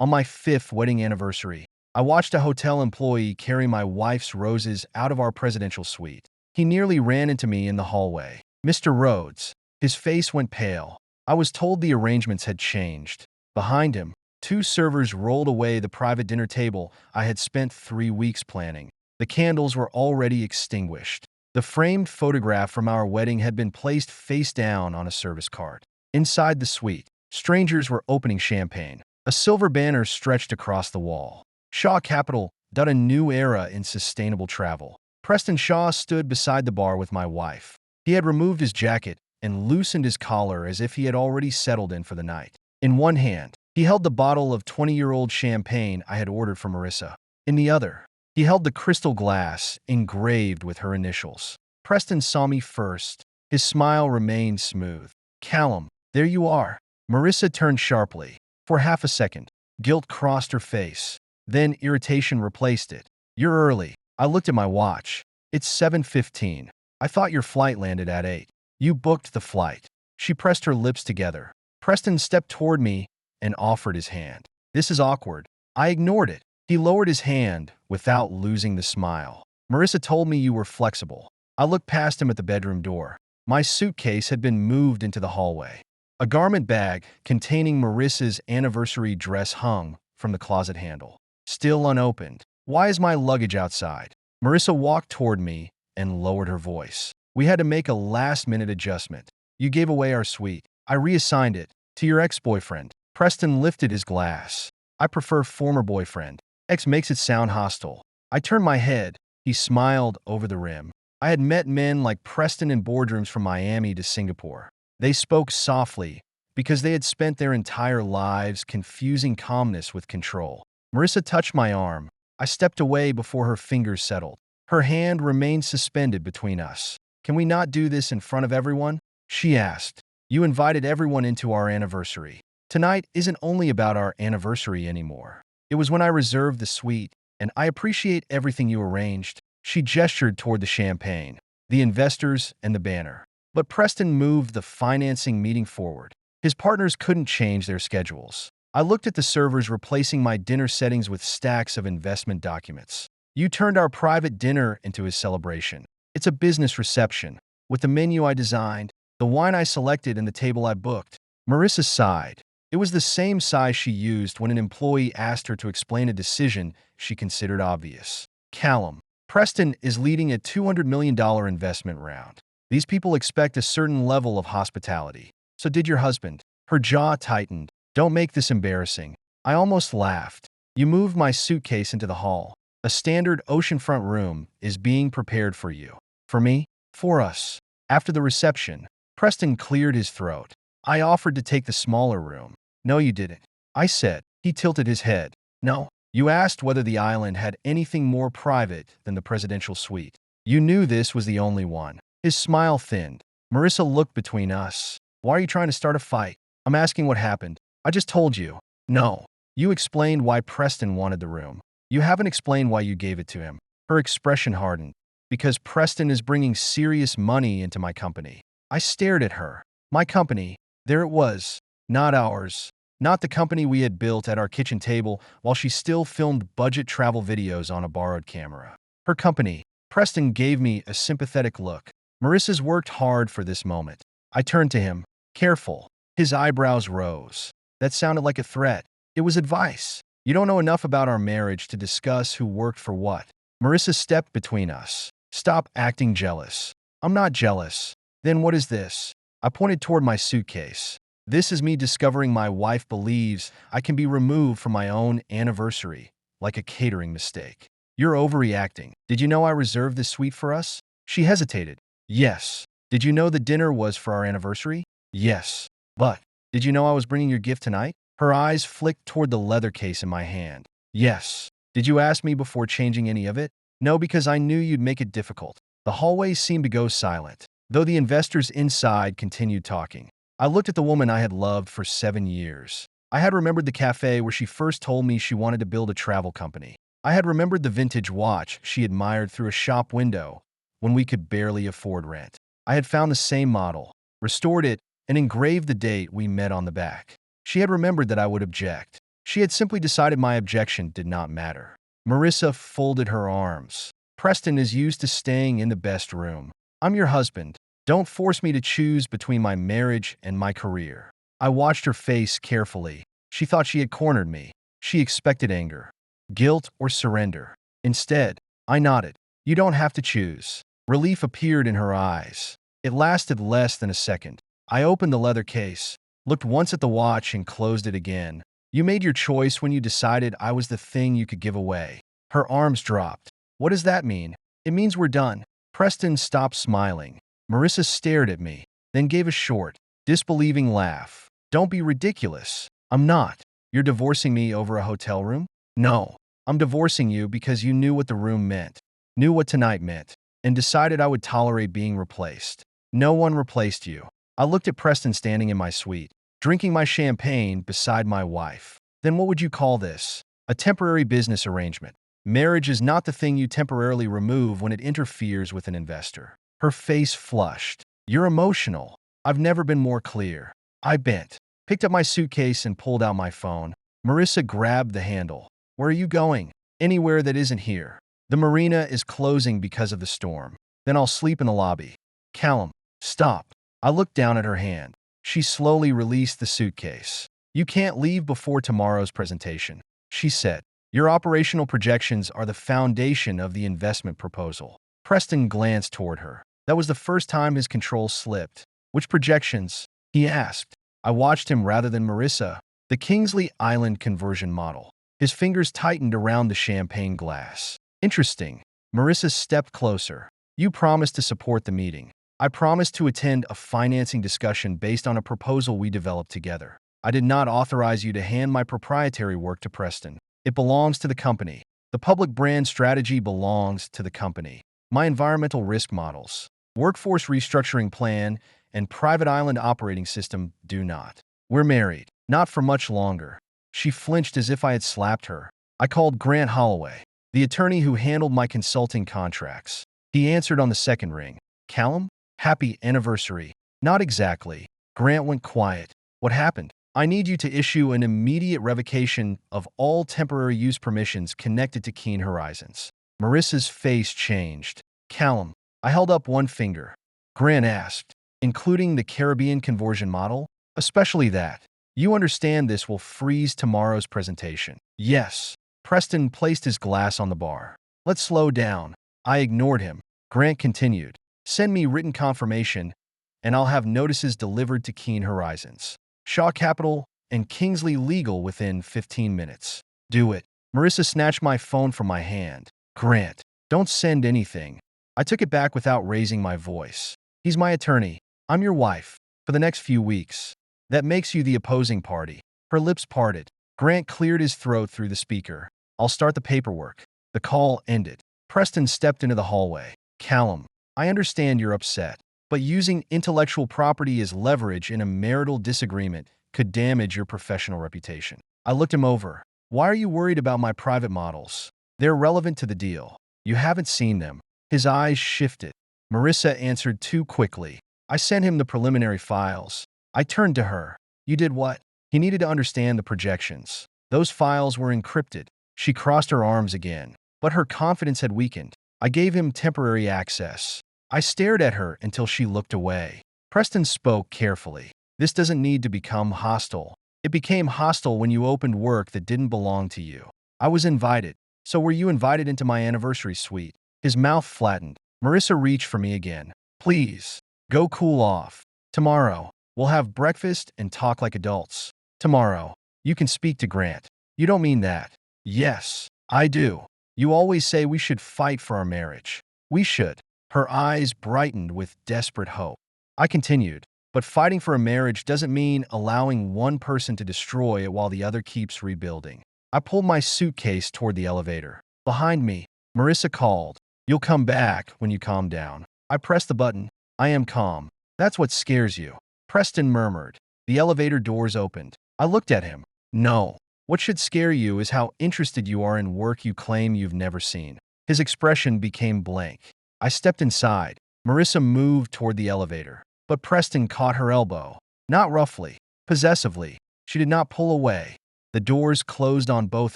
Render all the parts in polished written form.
On my 5th wedding anniversary, I watched a hotel employee carry my wife's roses out of our presidential suite. He nearly ran into me in the hallway. Mr. Rhodes. His face went pale. I was told the arrangements had changed. Behind him, two servers rolled away the private dinner table I had spent 3 weeks planning. The candles were already extinguished. The framed photograph from our wedding had been placed face down on a service cart. Inside the suite, strangers were opening champagne. A silver banner stretched across the wall. Shaw Capital, a new era in sustainable travel. Preston Shaw stood beside the bar with my wife. He had removed his jacket and loosened his collar as if he had already settled in for the night. In one hand, he held the bottle of 20-year-old champagne I had ordered for Marissa. In the other, he held the crystal glass engraved with her initials. Preston saw me first. His smile remained smooth. "Callum, there you are." Marissa turned sharply. For half a second, guilt crossed her face. Then irritation replaced it. "You're early." I looked at my watch. "It's 7:15. I thought your flight landed at 8. You booked the flight." She pressed her lips together. Preston stepped toward me and offered his hand. "This is awkward." I ignored it. He lowered his hand without losing the smile. "Marissa told me you were flexible." I looked past him at the bedroom door. My suitcase had been moved into the hallway. A garment bag containing Marissa's anniversary dress hung from the closet handle. Still unopened. "Why is my luggage outside?" Marissa walked toward me and lowered her voice. "We had to make a last-minute adjustment. You gave away our suite. I reassigned it to your ex-boyfriend." Preston lifted his glass. "I prefer former boyfriend. Ex makes it sound hostile." I turned my head. He smiled over the rim. I had met men like Preston in boardrooms from Miami to Singapore. They spoke softly because they had spent their entire lives confusing calmness with control. Marissa touched my arm. I stepped away before her fingers settled. Her hand remained suspended between us. "Can we not do this in front of everyone?" she asked. "You invited everyone into our anniversary. Tonight isn't only about our anniversary anymore. It was when I reserved the suite, and I appreciate everything you arranged." She gestured toward the champagne, the investors, and the banner. But Preston moved the financing meeting forward. His partners couldn't change their schedules. I looked at the servers replacing my dinner settings with stacks of investment documents. "You turned our private dinner into a celebration. It's a business reception, with the menu I designed, the wine I selected, and the table I booked." Marissa sighed. It was the same sigh she used when an employee asked her to explain a decision she considered obvious. "Callum, Preston is leading a $200 million investment round. These people expect a certain level of hospitality. So did your husband." Her jaw tightened. "Don't make this embarrassing." I almost laughed. "You moved my suitcase into the hall. A standard oceanfront room is being prepared for you." "For me?" "For us." After the reception, Preston cleared his throat. "I offered to take the smaller room." "No, you didn't," I said. He tilted his head. "No. You asked whether the island had anything more private than the presidential suite. You knew this was the only one." His smile thinned. Marissa looked between us. "Why are you trying to start a fight?" "I'm asking what happened." "I just told you." "No. You explained why Preston wanted the room. You haven't explained why you gave it to him." Her expression hardened. "Because Preston is bringing serious money into my company." I stared at her. My company. There it was. Not ours. Not the company we had built at our kitchen table while she still filmed budget travel videos on a borrowed camera. Her company. Preston gave me a sympathetic look. Marissa's worked hard for this moment. I turned to him. "Careful." His eyebrows rose. That sounded like a threat. It was advice. "You don't know enough about our marriage to discuss who worked for what." Marissa stepped between us. "Stop acting jealous." "I'm not jealous." "Then what is this?" I pointed toward my suitcase. "This is me discovering my wife believes I can be removed from my own anniversary, like a catering mistake." "You're overreacting. Did you know I reserved this suite for us?" She hesitated. "Yes." "Did you know the dinner was for our anniversary?" "Yes." "But, did you know I was bringing your gift tonight?" Her eyes flicked toward the leather case in my hand. "Yes." "Did you ask me before changing any of it?" "No, because I knew you'd make it difficult." The hallway seemed to go silent, though the investors inside continued talking. I looked at the woman I had loved for 7 years. I had remembered the cafe where she first told me she wanted to build a travel company. I had remembered the vintage watch she admired through a shop window when we could barely afford rent. I had found the same model, restored it, and engraved the date we met on the back. She had remembered that I would object. She had simply decided my objection did not matter. Marissa folded her arms. Preston is used to staying in the best room. I'm your husband. Don't force me to choose between my marriage and my career. I watched her face carefully. She thought she had cornered me. She expected anger, guilt, or surrender. Instead, I nodded. You don't have to choose. Relief appeared in her eyes. It lasted less than a second. I opened the leather case, looked once at the watch, and closed it again. You made your choice when you decided I was the thing you could give away. Her arms dropped. What does that mean? It means we're done. Preston stopped smiling. Marissa stared at me, then gave a short, disbelieving laugh. Don't be ridiculous. I'm not. You're divorcing me over a hotel room? No. I'm divorcing you because you knew what the room meant, knew what tonight meant, and decided I would tolerate being replaced. No one replaced you. I looked at Preston standing in my suite, drinking my champagne beside my wife. Then what would you call this? A temporary business arrangement. Marriage is not the thing you temporarily remove when it interferes with an investor. Her face flushed. You're emotional. I've never been more clear. I bent, picked up my suitcase, and pulled out my phone. Marissa grabbed the handle. Where are you going? Anywhere that isn't here. The marina is closing because of the storm. Then I'll sleep in the lobby. Callum, stop. I looked down at her hand. She slowly released the suitcase. You can't leave before tomorrow's presentation, she said. Your operational projections are the foundation of the investment proposal. Preston glanced toward her. That was the first time his control slipped. Which projections? He asked. I watched him rather than Marissa. The Kingsley Island conversion model. His fingers tightened around the champagne glass. Interesting. Marissa stepped closer. You promised to support the meeting. I promised to attend a financing discussion based on a proposal we developed together. I did not authorize you to hand my proprietary work to Preston. It belongs to the company. The public brand strategy belongs to the company. My environmental risk models, workforce restructuring plan, and private island operating system do not. We're married. Not for much longer. She flinched as if I had slapped her. I called Grant Holloway, the attorney who handled my consulting contracts. He answered on the second ring. Callum? Happy anniversary. Not exactly. Grant went quiet. What happened? I need you to issue an immediate revocation of all temporary use permissions connected to Keen Horizons. Marissa's face changed. Callum. I held up one finger. Grant asked, including the Caribbean conversion model? Especially that. You understand this will freeze tomorrow's presentation. Yes. Preston placed his glass on the bar. Let's slow down. I ignored him. Grant continued. Send me written confirmation, and I'll have notices delivered to Keen Horizons, Shaw Capital, and Kingsley Legal within 15 minutes. Do it. Marissa snatched my phone from my hand. Grant, don't send anything. I took it back without raising my voice. He's my attorney. I'm your wife. For the next few weeks. That makes you the opposing party. Her lips parted. Grant cleared his throat through the speaker. I'll start the paperwork. The call ended. Preston stepped into the hallway. Callum, I understand you're upset, but using intellectual property as leverage in a marital disagreement could damage your professional reputation. I looked him over. Why are you worried about my private models? They're relevant to the deal. You haven't seen them. His eyes shifted. Marissa answered too quickly. I sent him the preliminary files. I turned to her. You did what? He needed to understand the projections. Those files were encrypted. She crossed her arms again, but her confidence had weakened. I gave him temporary access. I stared at her until she looked away. Preston spoke carefully. This doesn't need to become hostile. It became hostile when you opened work that didn't belong to you. I was invited. So were you invited into my anniversary suite? His mouth flattened. Marissa reached for me again. Please, go cool off. Tomorrow, we'll have breakfast and talk like adults. Tomorrow, you can speak to Grant. You don't mean that. Yes, I do. You always say we should fight for our marriage. We should. Her eyes brightened with desperate hope. I continued. But fighting for a marriage doesn't mean allowing one person to destroy it while the other keeps rebuilding. I pulled my suitcase toward the elevator. Behind me, Marissa called. You'll come back when you calm down. I pressed the button. I am calm. That's what scares you. Preston murmured. The elevator doors opened. I looked at him. No. What should scare you is how interested you are in work you claim you've never seen. His expression became blank. I stepped inside. Marissa moved toward the elevator. But Preston caught her elbow. Not roughly, possessively. She did not pull away. The doors closed on both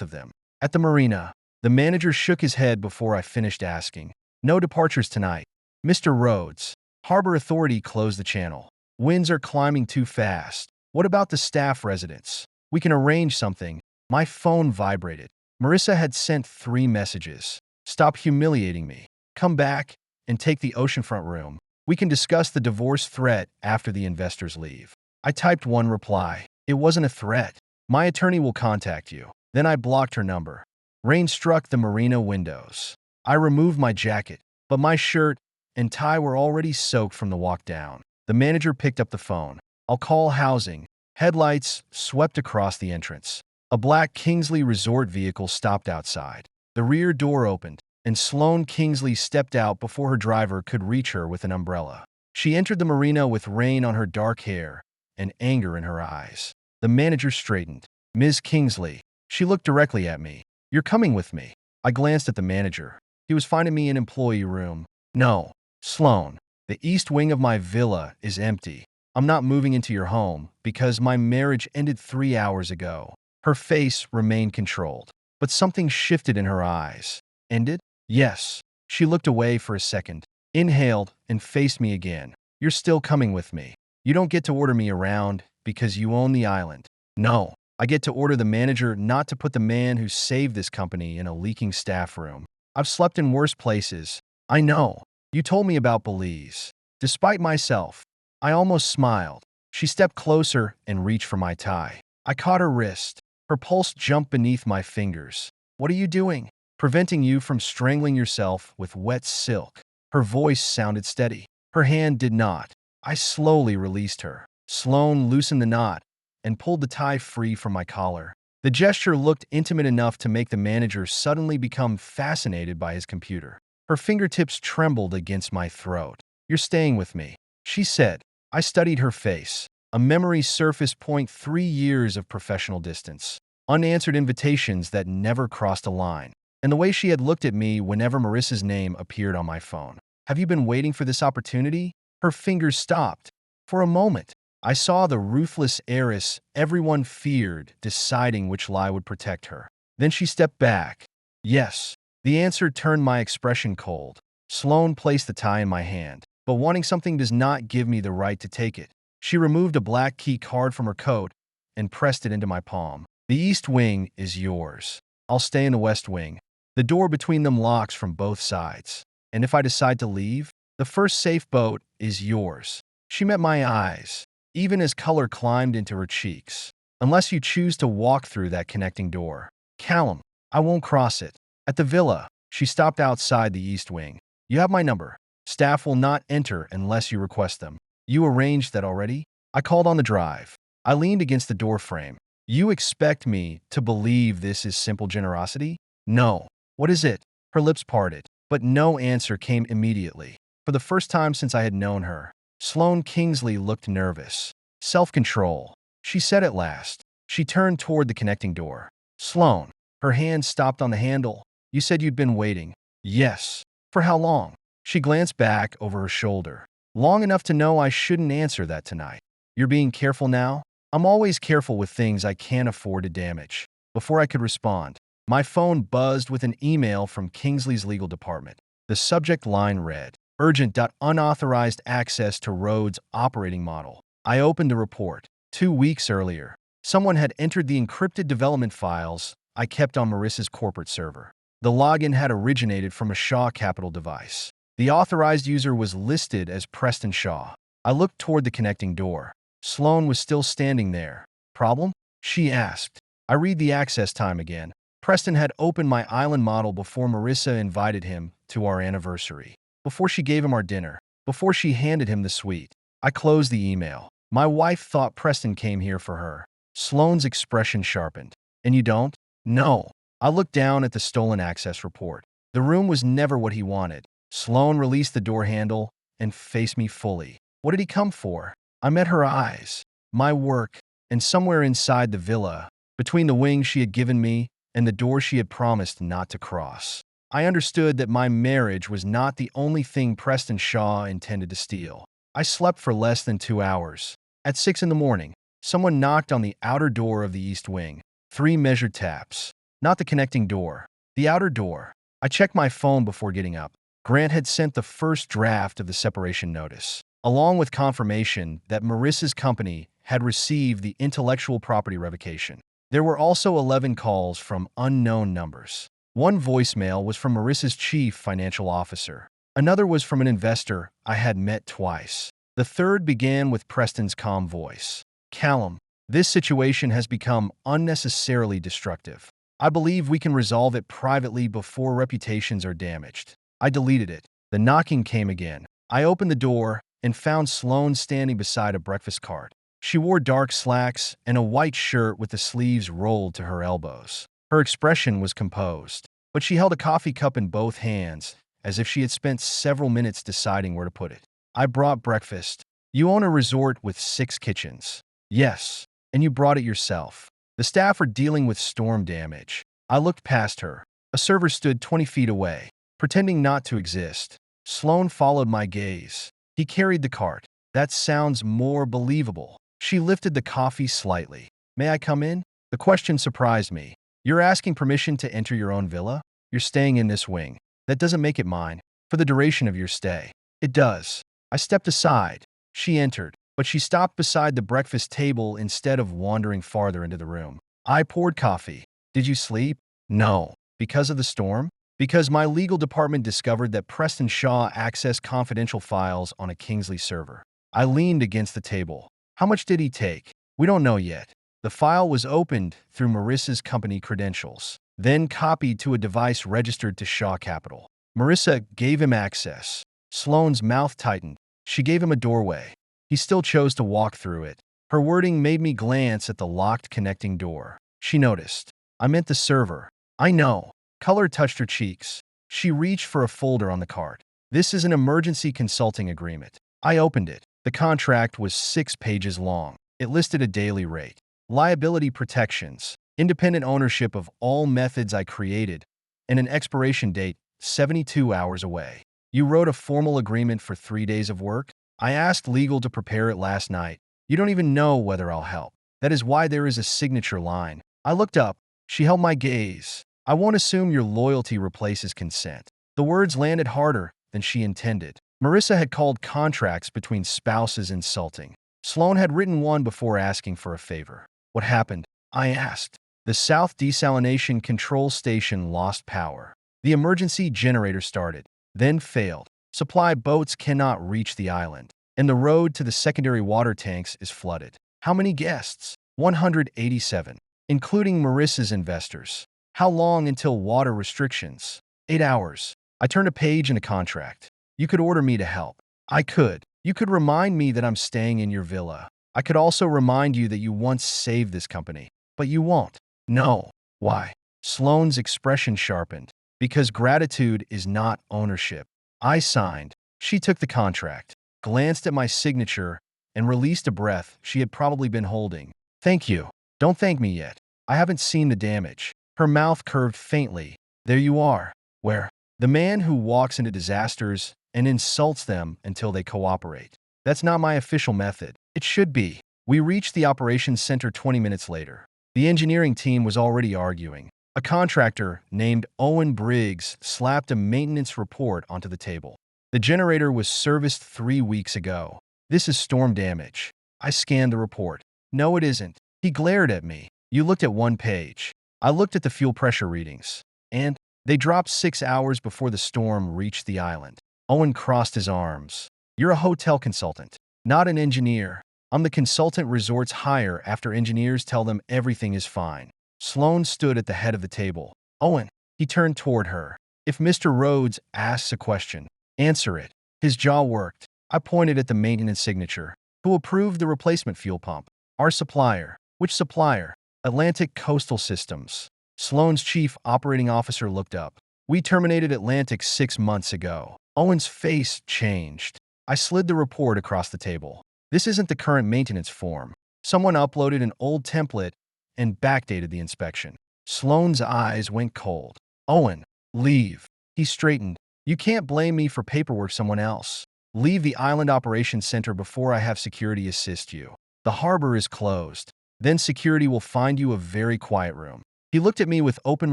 of them. At the marina, the manager shook his head before I finished asking. No departures tonight. Mr. Rhodes, Harbor Authority closed the channel. Winds are climbing too fast. What about the staff residents? We can arrange something. My phone vibrated. Marissa had sent 3 messages. Stop humiliating me. Come back and take the oceanfront room. We can discuss the divorce threat after the investors leave. I typed one reply. It wasn't a threat. My attorney will contact you. Then I blocked her number. Rain struck the marina windows. I removed my jacket, but my shirt and tie were already soaked from the walk down. The manager picked up the phone. I'll call housing. Headlights swept across the entrance. A black Kingsley resort vehicle stopped outside. The rear door opened, and Sloane Kingsley stepped out before her driver could reach her with an umbrella. She entered the marina with rain on her dark hair and anger in her eyes. The manager straightened. Ms. Kingsley. She looked directly at me. You're coming with me. I glanced at the manager. He was finding me an employee room. No, Sloane. The east wing of my villa is empty. I'm not moving into your home because my marriage ended 3 hours ago. Her face remained controlled, but something shifted in her eyes. Ended? Yes. She looked away for a second, inhaled, and faced me again. You're still coming with me. You don't get to order me around because you own the island. No, I get to order the manager not to put the man who saved this company in a leaking staff room. I've slept in worse places. I know. You told me about Belize. Despite myself, I almost smiled. She stepped closer and reached for my tie. I caught her wrist. Her pulse jumped beneath my fingers. What are you doing? Preventing you from strangling yourself with wet silk. Her voice sounded steady. Her hand did not. I slowly released her. Sloane loosened the knot and pulled the tie free from my collar. The gesture looked intimate enough to make the manager suddenly become fascinated by his computer. Her fingertips trembled against my throat. You're staying with me, she said. I studied her face. A memory surfaced. 3 years of professional distance. Unanswered invitations that never crossed a line. And the way she had looked at me whenever Marissa's name appeared on my phone. Have you been waiting for this opportunity? Her fingers stopped. For a moment, I saw the ruthless heiress everyone feared deciding which lie would protect her. Then she stepped back. Yes. The answer turned my expression cold. Sloane placed the tie in my hand. But wanting something does not give me the right to take it. She removed a black key card from her coat and pressed it into my palm. The east wing is yours. I'll stay in the west wing. The door between them locks from both sides. And if I decide to leave, the first safe boat is yours. She met my eyes, even as color climbed into her cheeks. Unless you choose to walk through that connecting door. Callum, I won't cross it. At the villa, she stopped outside the east wing. You have my number. Staff will not enter unless you request them. You arranged that already? I called on the drive. I leaned against the door frame. You expect me to believe this is simple generosity? No. What is it? Her lips parted, but no answer came immediately. For the first time since I had known her, Sloane Kingsley looked nervous. Self-control, she said at last. She turned toward the connecting door. Sloane, her hand stopped on the handle. You said you'd been waiting. Yes. For how long? She glanced back over her shoulder. Long enough to know I shouldn't answer that tonight. You're being careful now? I'm always careful with things I can't afford to damage. Before I could respond, my phone buzzed with an email from Kingsley's legal department. The subject line read, Urgent. Unauthorized access to Rhodes' operating model. I opened the report. 2 weeks earlier, someone had entered the encrypted development files I kept on Marissa's corporate server. The login had originated from a Shaw Capital device. The authorized user was listed as Preston Shaw. I looked toward the connecting door. Sloane was still standing there. Problem? She asked. I read the access time again. Preston had opened my island model before Marissa invited him to our anniversary. Before she gave him our dinner. Before she handed him the suite. I closed the email. My wife thought Preston came here for her. Sloane's expression sharpened. And you don't? No. I looked down at the stolen access report. The room was never what he wanted. Sloane released the door handle and faced me fully. What did he come for? I met her eyes, my work, and somewhere inside the villa, between the wings she had given me and the door she had promised not to cross, I understood that my marriage was not the only thing Preston Shaw intended to steal. I slept for less than 2 hours. At 6 in the morning, someone knocked on the outer door of the east wing. 3 measured taps. Not the connecting door. The outer door. I checked my phone before getting up. Grant had sent the first draft of the separation notice, along with confirmation that Marissa's company had received the intellectual property revocation. There were also 11 calls from unknown numbers. One voicemail was from Marissa's chief financial officer. Another was from an investor I had met twice. The third began with Preston's calm voice. "Callum, this situation has become unnecessarily destructive. I believe we can resolve it privately before reputations are damaged." I deleted it. The knocking came again. I opened the door and found Sloane standing beside a breakfast cart. She wore dark slacks and a white shirt with the sleeves rolled to her elbows. Her expression was composed, but she held a coffee cup in both hands, as if she had spent several minutes deciding where to put it. "I brought breakfast. You own a resort with 6 kitchens." "Yes, and you brought it yourself. The staff are dealing with storm damage." I looked past her. A server stood 20 feet away, pretending not to exist. Sloane followed my gaze. "He carried the cart. That sounds more believable." She lifted the coffee slightly. "May I come in?" The question surprised me. "You're asking permission to enter your own villa? You're staying in this wing. That doesn't make it mine. For the duration of your stay." "It does." I stepped aside. She entered, but she stopped beside the breakfast table instead of wandering farther into the room. I poured coffee. "Did you sleep?" "No." "Because of the storm?" "Because my legal department discovered that Preston Shaw accessed confidential files on a Kingsley server." I leaned against the table. "How much did he take?" "We don't know yet. The file was opened through Marissa's company credentials, then copied to a device registered to Shaw Capital. Marissa gave him access." Sloane's mouth tightened. She gave him a doorway. He still chose to walk through it. Her wording made me glance at the locked connecting door. She noticed. "I meant the server." "I know." Color touched her cheeks. She reached for a folder on the cart. "This is an emergency consulting agreement." I opened it. The contract was 6 pages long. It listed a daily rate, liability protections, independent ownership of all methods I created, and an expiration date 72 hours away. "You wrote a formal agreement for 3 days of work?" "I asked legal to prepare it last night. You don't even know whether I'll help. That is why there is a signature line." I looked up. She held my gaze. "I won't assume your loyalty replaces consent." The words landed harder than she intended. Marissa had called contracts between spouses insulting. Sloane had written one before asking for a favor. "What happened?" I asked. "The South Desalination Control Station lost power. The emergency generator started, then failed. Supply boats cannot reach the island, and the road to the secondary water tanks is flooded." "How many guests?" 187, including Marissa's investors." "How long until water restrictions?" 8 hours. I turned a page in the contract. "You could order me to help." "I could. You could remind me that I'm staying in your villa. I could also remind you that you once saved this company. But you won't." "No." "Why?" Sloane's expression sharpened. "Because gratitude is not ownership." I signed. She took the contract, glanced at my signature, and released a breath she had probably been holding. "Thank you." "Don't thank me yet. I haven't seen the damage." Her mouth curved faintly. "There you are." "Where?" "The man who walks into disasters and insults them until they cooperate. That's not my official method." "It should be." We reached the operations center 20 minutes later. The engineering team was already arguing. A contractor named Owen Briggs slapped a maintenance report onto the table. "The generator was serviced 3 weeks ago. This is storm damage." I scanned the report. "No, it isn't." He glared at me. "You looked at one page." I looked at the fuel pressure readings. "And they dropped 6 hours before the storm reached the island." Owen crossed his arms. "You're a hotel consultant, not an engineer. I'm the consultant resorts hire after engineers tell them everything is fine." Sloane stood at the head of the table. "Owen." He turned toward her. "If Mr. Rhodes asks a question, answer it." His jaw worked. I pointed at the maintenance signature. "Who approved the replacement fuel pump?" "Our supplier." "Which supplier?" "Atlantic Coastal Systems." Sloane's chief operating officer looked up. "We terminated Atlantic 6 months ago." Owen's face changed. I slid the report across the table. "This isn't the current maintenance form. Someone uploaded an old template and backdated the inspection." Sloane's eyes went cold. "Owen, leave." He straightened. "You can't blame me for paperwork someone else. Leave the island operations center before I have security assist you. The harbor is closed." Then security will find you a very quiet room." He looked at me with open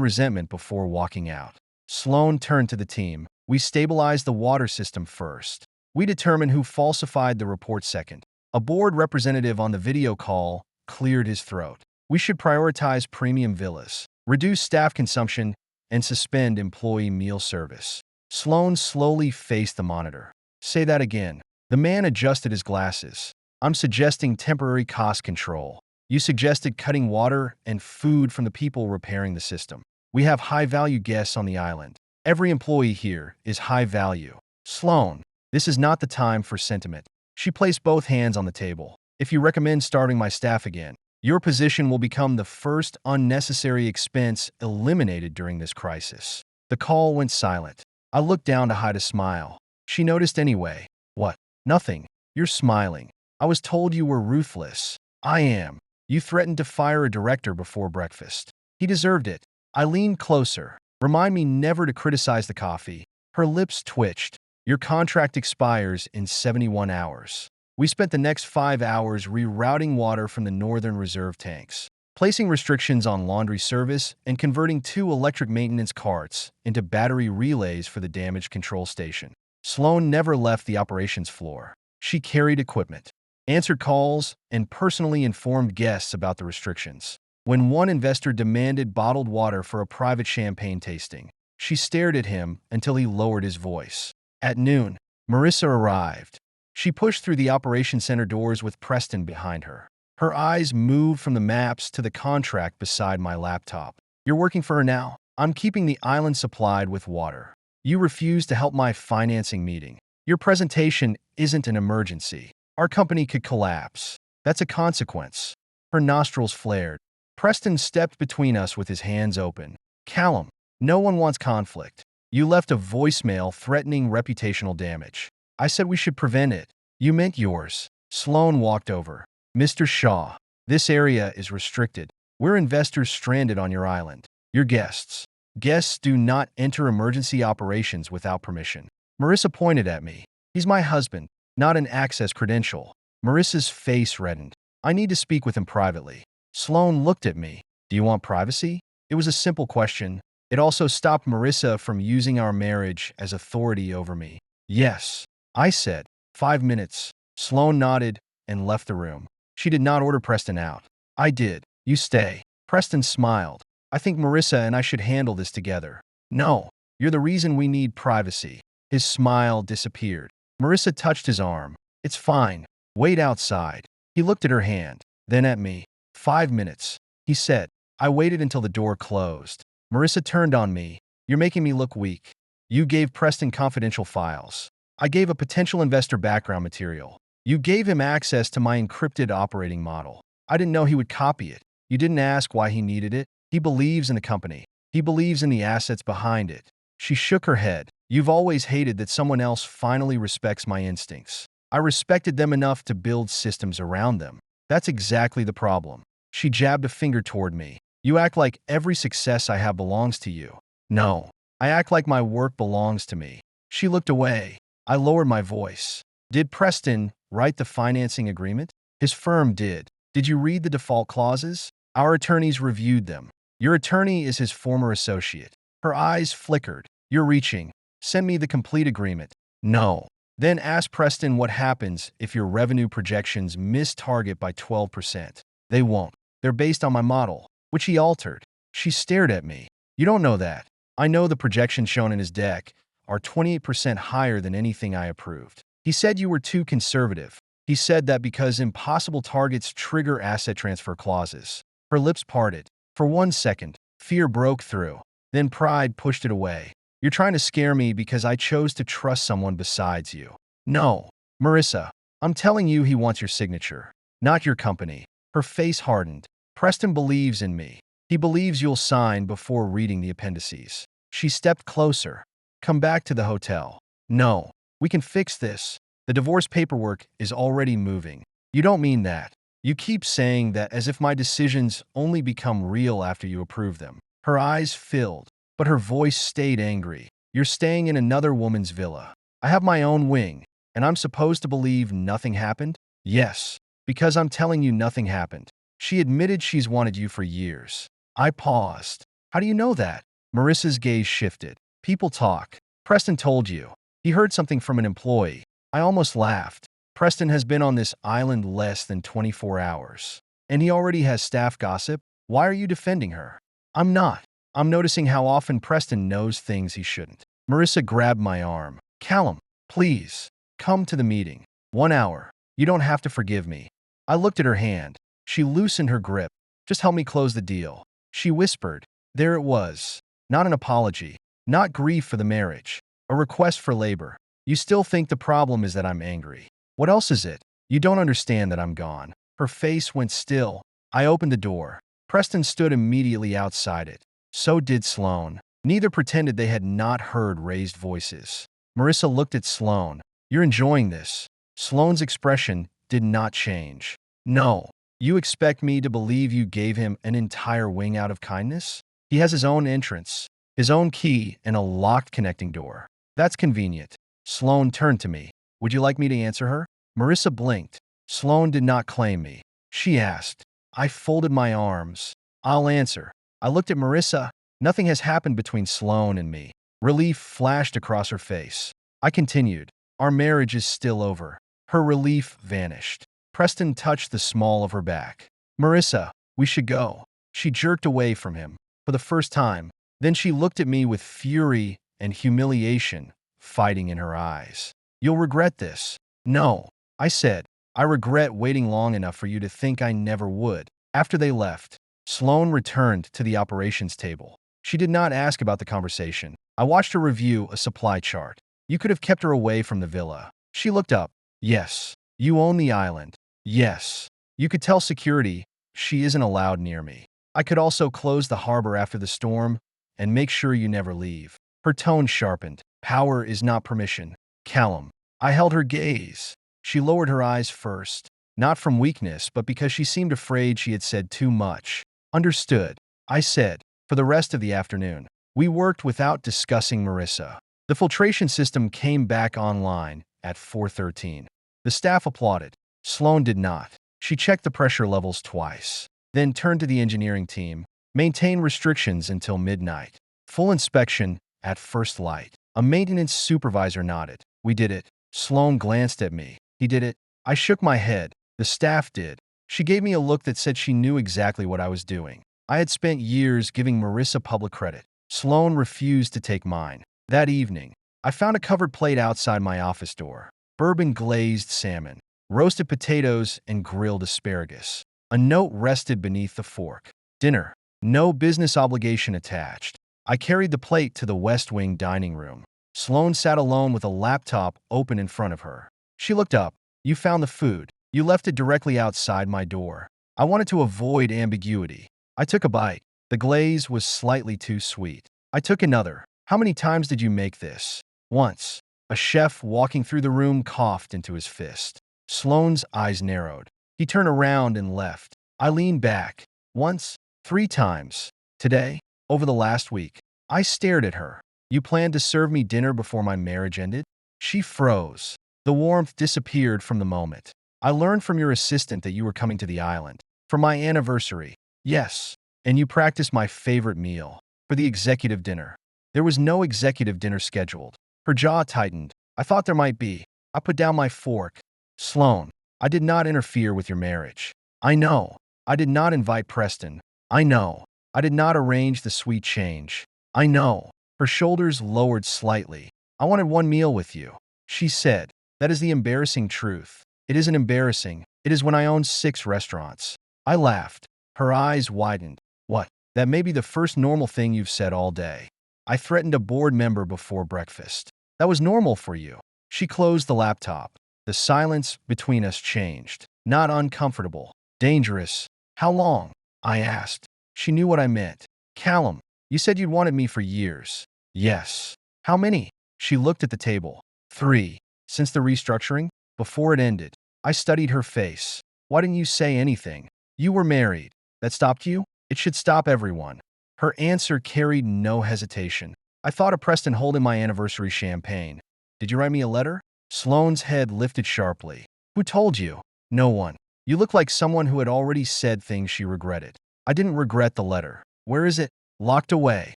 resentment before walking out. Sloan turned to the team. "We stabilized the water system first. We determined who falsified the report second." A board representative on the video call cleared his throat. "We should prioritize premium villas, reduce staff consumption, and suspend employee meal service." Sloan slowly faced the monitor. "Say that again." The man adjusted his glasses. "I'm suggesting temporary cost control. You suggested cutting water and food from the people repairing the system. We have high-value guests on the island. Every employee here is high value." "Sloan, this is not the time for sentiment." She placed both hands on the table. "If you recommend starting my staff again, your position will become the first unnecessary expense eliminated during this crisis." The call went silent. I looked down to hide a smile. She noticed anyway. "What?" "Nothing. You're smiling. I was told you were ruthless." "I am. You threatened to fire a director before breakfast." "He deserved it." I leaned closer. "Remind me never to criticize the coffee." Her lips twitched. "Your contract expires in 71 hours. We spent the next 5 hours rerouting water from the northern reserve tanks, placing restrictions on laundry service, and converting 2 electric maintenance carts into battery relays for the damage control station." Sloan never left the operations floor. She carried equipment, answered calls, and personally informed guests about the restrictions. When one investor demanded bottled water for a private champagne tasting, she stared at him until he lowered his voice. At noon, Marissa arrived. She pushed through the operations center doors with Preston behind her. Her eyes moved from the maps to the contract beside my laptop. "You're working for her now? I'm keeping the island supplied with water. You refused to help my financing meeting. Your presentation isn't an emergency. Our company could collapse. That's a consequence." Her nostrils flared. Preston stepped between us with his hands open. "Callum, no one wants conflict. You left a voicemail threatening reputational damage. I said we should prevent it. You meant yours." Sloan walked over. "Mr. Shaw, this area is restricted. We're investors stranded on your island. Your guests. Guests do not enter emergency operations without permission." Marissa pointed at me. "He's my husband, not an access credential." Marissa's face reddened. "I need to speak with him privately." Sloan looked at me. "Do you want privacy?" It was a simple question. It also stopped Marissa from using our marriage as authority over me. "Yes," I said. 5 minutes. Sloan nodded and left the room. She did not order Preston out. I did. "You stay." Preston smiled. "I think Marissa and I should handle this together." "No, you're the reason we need privacy." His smile disappeared. Marissa touched his arm. "It's fine. Wait outside." He looked at her hand, then at me. 5 minutes, he said. I waited until the door closed. Marissa turned on me. "You're making me look weak. You gave Preston confidential files. I gave a potential investor background material. You gave him access to my encrypted operating model. I didn't know he would copy it. You didn't ask why he needed it. He believes in the company. He believes in the assets behind it." She shook her head. "You've always hated that someone else finally respects my instincts. I respected them enough to build systems around them. That's exactly the problem." She jabbed a finger toward me. "You act like every success I have belongs to you." "No, I act like my work belongs to me." She looked away. I lowered my voice. "Did Preston write the financing agreement?" "His firm did." "Did you read the default clauses?" "Our attorneys reviewed them." "Your attorney is his former associate." Her eyes flickered. "You're reaching. Send me the complete agreement." "No." "Then ask Preston what happens if your revenue projections miss target by 12%. They won't. They're based on my model, which he altered." She stared at me. "You don't know that." "I know the projections shown in his deck are 28% higher than anything I approved. He said you were too conservative. He said that because impossible targets trigger asset transfer clauses." Her lips parted. For 1 second, fear broke through. Then pride pushed it away. "You're trying to scare me because I chose to trust someone besides you." "No, Marissa, I'm telling you he wants your signature, not your company." Her face hardened. "Preston believes in me. He believes you'll sign before reading the appendices." She stepped closer. "Come back to the hotel." "No, we can fix this. The divorce paperwork is already moving." "You don't mean that. You keep saying that as if my decisions only become real after you approve them." Her eyes filled, but her voice stayed angry. "You're staying in another woman's villa. I have my own wing, and I'm supposed to believe nothing happened?" "Yes, because I'm telling you nothing happened." She admitted she's wanted you for years. I paused. How do you know that? Marissa's gaze shifted. People talk. Preston told you. He heard something from an employee. I almost laughed. Preston has been on this island less than 24 hours. And he already has staff gossip? Why are you defending her? I'm not. I'm noticing how often Preston knows things he shouldn't. Marissa grabbed my arm. Callum, please, come to the meeting. 1 hour. You don't have to forgive me. I looked at her hand. She loosened her grip. Just help me close the deal. She whispered. There it was. Not an apology. Not grief for the marriage. A request for labor. You still think the problem is that I'm angry. What else is it? You don't understand that I'm gone. Her face went still. I opened the door. Preston stood immediately outside it. So did Sloane. Neither pretended they had not heard raised voices. Marissa looked at Sloane. You're enjoying this. Sloane's expression did not change. No. You expect me to believe you gave him an entire wing out of kindness? He has his own entrance, his own key, and a locked connecting door. That's convenient. Sloane turned to me. Would you like me to answer her? Marissa blinked. Sloane did not claim me. She asked. I folded my arms. I'll answer. I looked at Marissa. Nothing has happened between Sloane and me. Relief flashed across her face. I continued. Our marriage is still over. Her relief vanished. Preston touched the small of her back. Marissa, we should go. She jerked away from him. For the first time, then she looked at me with fury and humiliation fighting in her eyes. You'll regret this. No, I said. I regret waiting long enough for you to think I never would. After they left, Sloane returned to the operations table. She did not ask about the conversation. I watched her review a supply chart. You could have kept her away from the villa. She looked up. Yes. You own the island. Yes. You could tell security she isn't allowed near me. I could also close the harbor after the storm and make sure you never leave. Her tone sharpened. Power is not permission. Callum. I held her gaze. She lowered her eyes first, not from weakness, but because she seemed afraid she had said too much. Understood. I said. For the rest of the afternoon, we worked without discussing Marissa. The filtration system came back online at 4:13. The staff applauded. Sloane did not. She checked the pressure levels twice, then turned to the engineering team. Maintain restrictions until midnight. Full inspection at first light. A maintenance supervisor nodded. We did it. Sloane glanced at me. He did it. I shook my head. The staff did. She gave me a look that said she knew exactly what I was doing. I had spent years giving Marissa public credit. Sloane refused to take mine. That evening, I found a covered plate outside my office door. Bourbon glazed salmon, roasted potatoes, and grilled asparagus. A note rested beneath the fork. Dinner. No business obligation attached. I carried the plate to the West Wing dining room. Sloane sat alone with a laptop open in front of her. She looked up. You found the food. You left it directly outside my door. I wanted to avoid ambiguity. I took a bite. The glaze was slightly too sweet. I took another. How many times did you make this? Once. A chef walking through the room coughed into his fist. Sloane's eyes narrowed. He turned around and left. I leaned back. Once. 3 times. Today. Over the last week. I stared at her. You planned to serve me dinner before my marriage ended? She froze. The warmth disappeared from the moment. I learned from your assistant that you were coming to the island. For my anniversary. Yes. And you practiced my favorite meal. For the executive dinner. There was no executive dinner scheduled. Her jaw tightened. I thought there might be. I put down my fork. Sloane, I did not interfere with your marriage. I know. I did not invite Preston. I know. I did not arrange the sweet change. I know. Her shoulders lowered slightly. I wanted one meal with you. She said. That is the embarrassing truth. It isn't embarrassing. It is when I own 6 restaurants. I laughed. Her eyes widened. What? That may be the first normal thing you've said all day. I threatened a board member before breakfast. That was normal for you. She closed the laptop. The silence between us changed. Not uncomfortable. Dangerous. How long? I asked. She knew what I meant. Callum, you said you'd wanted me for years. Yes. How many? She looked at the table. 3. Since the restructuring? Before it ended. I studied her face. Why didn't you say anything? You were married. That stopped you? It should stop everyone. Her answer carried no hesitation. I thought of Preston holding my anniversary champagne. Did you write me a letter? Sloane's head lifted sharply. Who told you? No one. You look like someone who had already said things she regretted. I didn't regret the letter. Where is it? Locked away.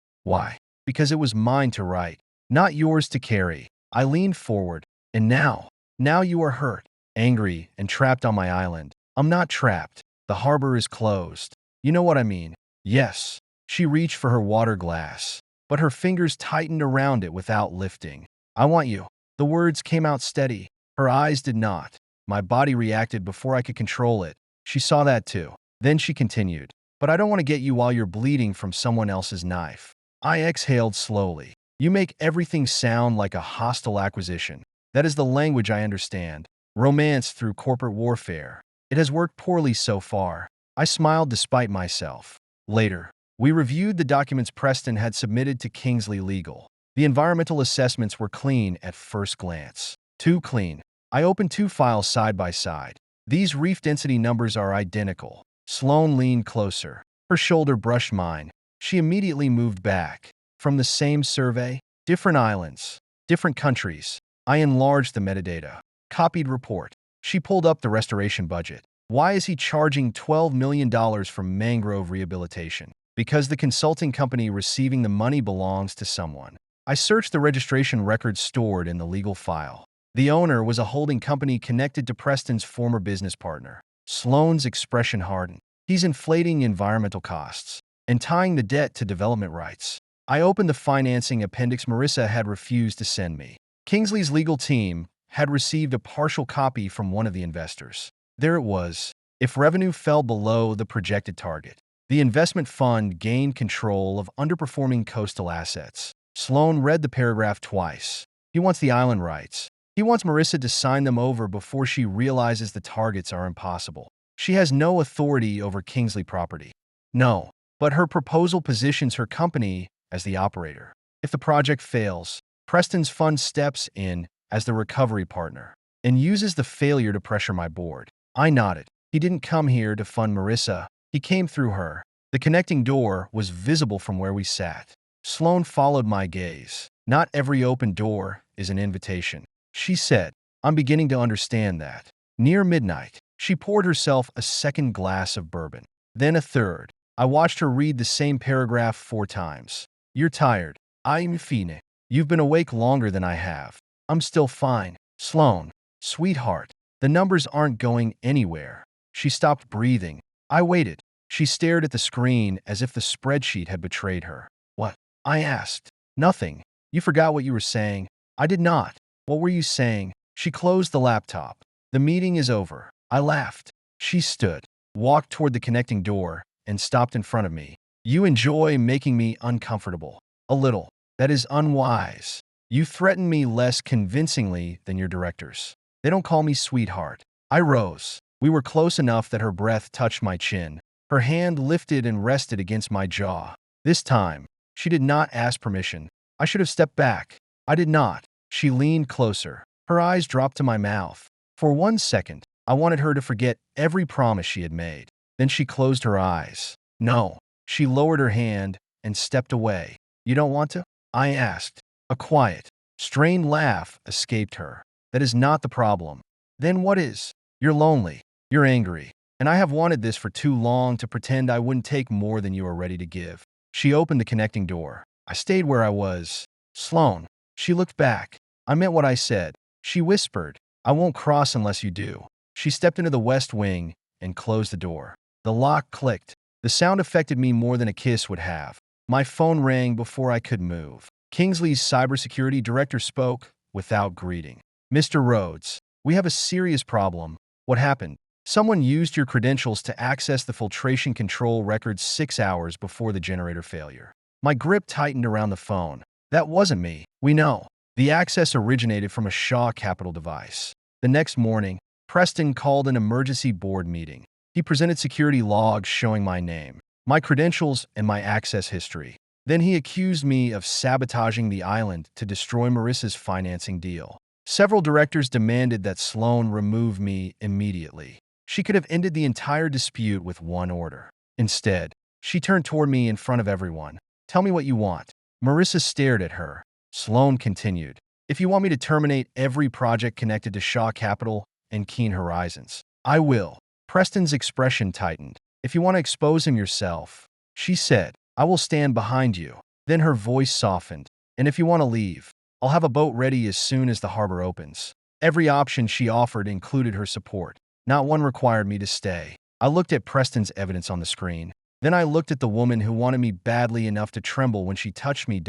Why? Because it was mine to write, not yours to carry. I leaned forward. And now you are hurt, angry, and trapped on my island. I'm not trapped. The harbor is closed. You know what I mean? Yes. She reached for her water glass, but her fingers tightened around it without lifting. I want you. The words came out steady. Her eyes did not. My body reacted before I could control it. She saw that too. Then she continued. But I don't want to get you while you're bleeding from someone else's knife. I exhaled slowly. You make everything sound like a hostile acquisition. That is the language I understand. Romance through corporate warfare. It has worked poorly so far. I smiled despite myself. Later, we reviewed the documents Preston had submitted to Kingsley Legal. The environmental assessments were clean at first glance. Too clean. I opened two files side by side. These reef density numbers are identical. Sloane leaned closer. Her shoulder brushed mine. She immediately moved back. From the same survey? Different islands. Different countries. I enlarged the metadata. Copied report. She pulled up the restoration budget. Why is he charging $12 million for mangrove rehabilitation? Because the consulting company receiving the money belongs to someone. I searched the registration records stored in the legal file. The owner was a holding company connected to Preston's former business partner. Sloane's expression hardened. He's inflating environmental costs and tying the debt to development rights. I opened the financing appendix Marissa had refused to send me. Kingsley's legal team had received a partial copy from one of the investors. There it was. If revenue fell below the projected target, the investment fund gained control of underperforming coastal assets. Sloane read the paragraph twice. He wants the island rights. He wants Marissa to sign them over before she realizes the targets are impossible. She has no authority over Kingsley property. No, but her proposal positions her company as the operator. If the project fails, Preston's fund steps in as the recovery partner and uses the failure to pressure my board. I nodded. He didn't come here to fund Marissa. He came through her. The connecting door was visible from where we sat. Sloane followed my gaze. Not every open door is an invitation, she said. I'm beginning to understand that. Near midnight, she poured herself a second glass of bourbon, then a third. I watched her read the same paragraph 4 times. You're tired. I'm fine. You've been awake longer than I have. I'm still fine. Sloane, sweetheart, the numbers aren't going anywhere. She stopped breathing. I waited. She stared at the screen as if the spreadsheet had betrayed her. What? I asked. Nothing. You forgot what you were saying. I did not. What were you saying? She closed the laptop. The meeting is over. I laughed. She stood, walked toward the connecting door, and stopped in front of me. You enjoy making me uncomfortable. A little. That is unwise. You threaten me less convincingly than your directors. They don't call me sweetheart. I rose. We were close enough that her breath touched my chin. Her hand lifted and rested against my jaw. This time, she did not ask permission. I should have stepped back. I did not. She leaned closer. Her eyes dropped to my mouth. For 1 second, I wanted her to forget every promise she had made. Then she closed her eyes. No. She lowered her hand and stepped away. You don't want to? I asked. A quiet, strained laugh escaped her. That is not the problem. Then what is? You're lonely. You're angry. And I have wanted this for too long to pretend I wouldn't take more than you are ready to give. She opened the connecting door. I stayed where I was. Sloane. She looked back. I meant what I said. She whispered, I won't cross unless you do. She stepped into the west wing and closed the door. The lock clicked. The sound affected me more than a kiss would have. My phone rang before I could move. Kingsley's cybersecurity director spoke without greeting. Mr. Rhodes, we have a serious problem. What happened? Someone used your credentials to access the filtration control records 6 hours before the generator failure. My grip tightened around the phone. That wasn't me. We know. The access originated from a Shaw Capital device. The next morning, Preston called an emergency board meeting. He presented security logs showing my name, my credentials, and my access history. Then he accused me of sabotaging the island to destroy Marissa's financing deal. Several directors demanded that Sloane remove me immediately. She could have ended the entire dispute with one order. Instead, she turned toward me in front of everyone. Tell me what you want. Marissa stared at her. Sloane continued. If you want me to terminate every project connected to Shaw Capital and Keen Horizons, I will. Preston's expression tightened. If you want to expose him yourself, she said, I will stand behind you. Then her voice softened. And if you want to leave, I'll have a boat ready as soon as the harbor opens. Every option she offered included her support. Not one required me to stay. I looked at Preston's evidence on the screen. Then I looked at the woman who wanted me badly enough to tremble when she touched me,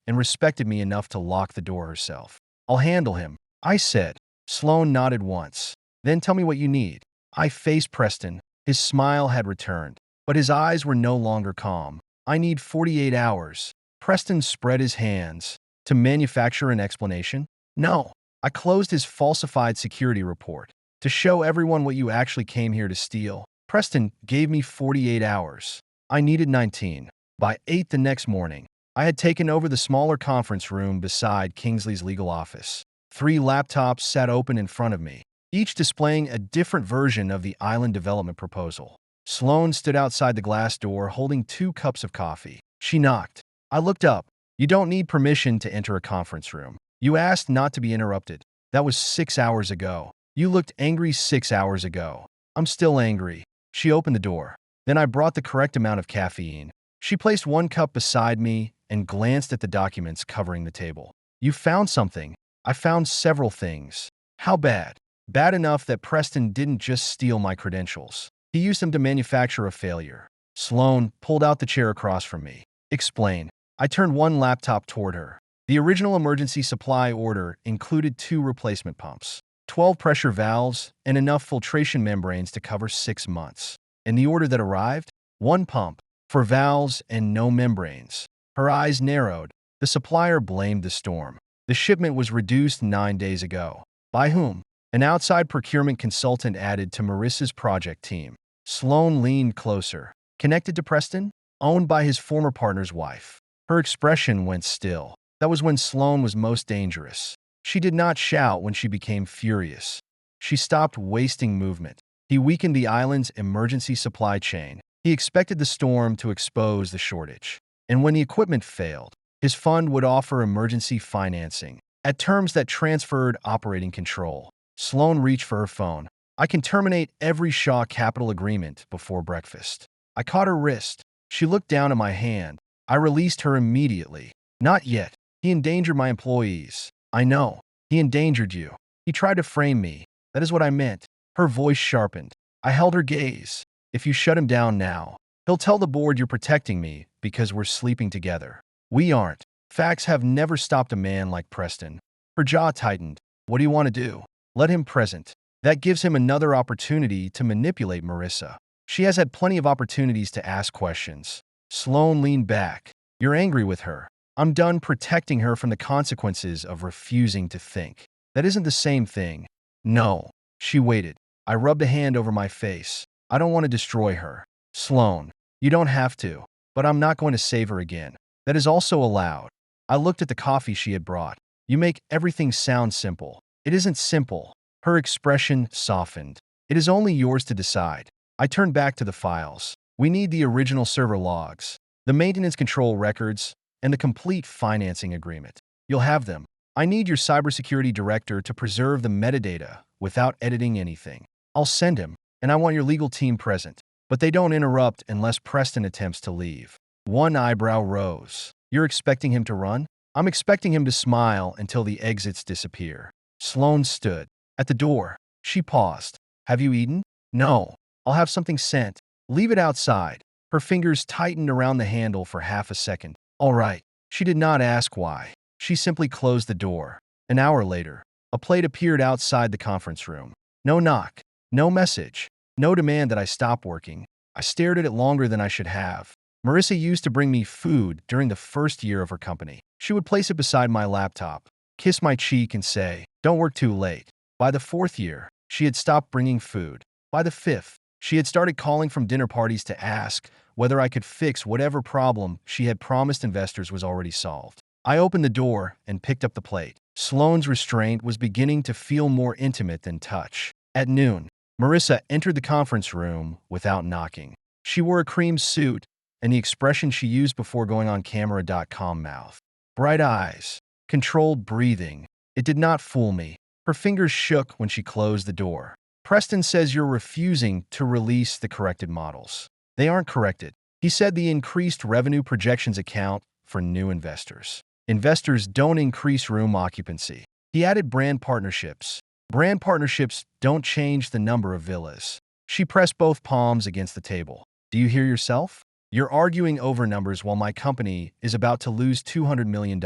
and respected me enough to lock the door herself. I'll handle him, I said. Sloane nodded once. Then tell me what you need. I faced Preston. His smile had returned, but his eyes were no longer calm. I need 48 hours. Preston spread his hands. To manufacture an explanation? No. I closed his falsified security report. To show everyone what you actually came here to steal. Preston gave me 48 hours. I needed 19. By 8 the next morning, I had taken over the smaller conference room beside Kingsley's legal office. 3 laptops sat open in front of me, each displaying a different version of the island development proposal. Sloane stood outside the glass door holding 2 cups of coffee. She knocked. I looked up. You don't need permission to enter a conference room. You asked not to be interrupted. That was 6 hours ago. You looked angry 6 hours ago. I'm still angry. She opened the door. Then I brought the correct amount of caffeine. She placed 1 cup beside me and glanced at the documents covering the table. You found something. I found several things. How bad? Bad enough that Preston didn't just steal my credentials. He used them to manufacture a failure. Sloane pulled out the chair across from me. Explain. I turned 1 laptop toward her. The original emergency supply order included 2 replacement pumps, 12 pressure valves, and enough filtration membranes to cover 6 months. In the order that arrived, 1 pump, for valves and no membranes. Her eyes narrowed. The supplier blamed the storm. The shipment was reduced 9 days ago. By whom? An outside procurement consultant added to Marissa's project team. Sloane leaned closer. Connected to Preston? Owned by his former partner's wife. Her expression went still. That was when Sloane was most dangerous. She did not shout when she became furious. She stopped wasting movement. He weakened the island's emergency supply chain. He expected the storm to expose the shortage. And when the equipment failed, his fund would offer emergency financing at terms that transferred operating control. Sloane reached for her phone. I can terminate every Shaw Capital agreement before breakfast. I caught her wrist. She looked down at my hand. I released her immediately. Not yet. He endangered my employees. I know. He endangered you. He tried to frame me. That is what I meant. Her voice sharpened. I held her gaze. If you shut him down now, he'll tell the board you're protecting me because we're sleeping together. We aren't. Facts have never stopped a man like Preston. Her jaw tightened. What do you want to do? Let him present. That gives him another opportunity to manipulate Marissa. She has had plenty of opportunities to ask questions. Sloane leaned back. You're angry with her. I'm done protecting her from the consequences of refusing to think. That isn't the same thing. No. She waited. I rubbed a hand over my face. I don't want to destroy her. Sloane, you don't have to, but I'm not going to save her again. That is also allowed. I looked at the coffee she had brought. You make everything sound simple. It isn't simple. Her expression softened. It is only yours to decide. I turned back to the files. We need the original server logs, the maintenance control records, and the complete financing agreement. You'll have them. I need your cybersecurity director to preserve the metadata without editing anything. I'll send him, and I want your legal team present. But they don't interrupt unless Preston attempts to leave. 1 eyebrow rose. You're expecting him to run? I'm expecting him to smile until the exits disappear. Sloane stood. At the door, she paused. Have you eaten? No. I'll have something sent. Leave it outside. Her fingers tightened around the handle for half a second. All right. She did not ask why. She simply closed the door. An hour later, a plate appeared outside the conference room. No knock. No message. No demand that I stop working. I stared at it longer than I should have. Marissa used to bring me food during the first year of her company. She would place it beside my laptop, kiss my cheek and say, don't work too late. By the 4th year, she had stopped bringing food. By the 5th, she had started calling from dinner parties to ask whether I could fix whatever problem she had promised investors was already solved. I opened the door and picked up the plate. Sloane's restraint was beginning to feel more intimate than touch. At noon, Marissa entered the conference room without knocking. She wore a cream suit and the expression she used before going on camera. Calm mouth. Bright eyes. Controlled breathing. It did not fool me. Her fingers shook when she closed the door. Preston says you're refusing to release the corrected models. They aren't corrected. He said the increased revenue projections account for new investors. Investors don't increase room occupancy. He added brand partnerships. Brand partnerships don't change the number of villas. She pressed both palms against the table. Do you hear yourself? You're arguing over numbers while my company is about to lose $200 million.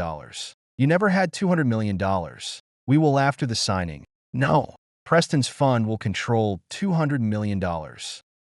You never had $200 million. We will after the signing. No. Preston's fund will control $200 million.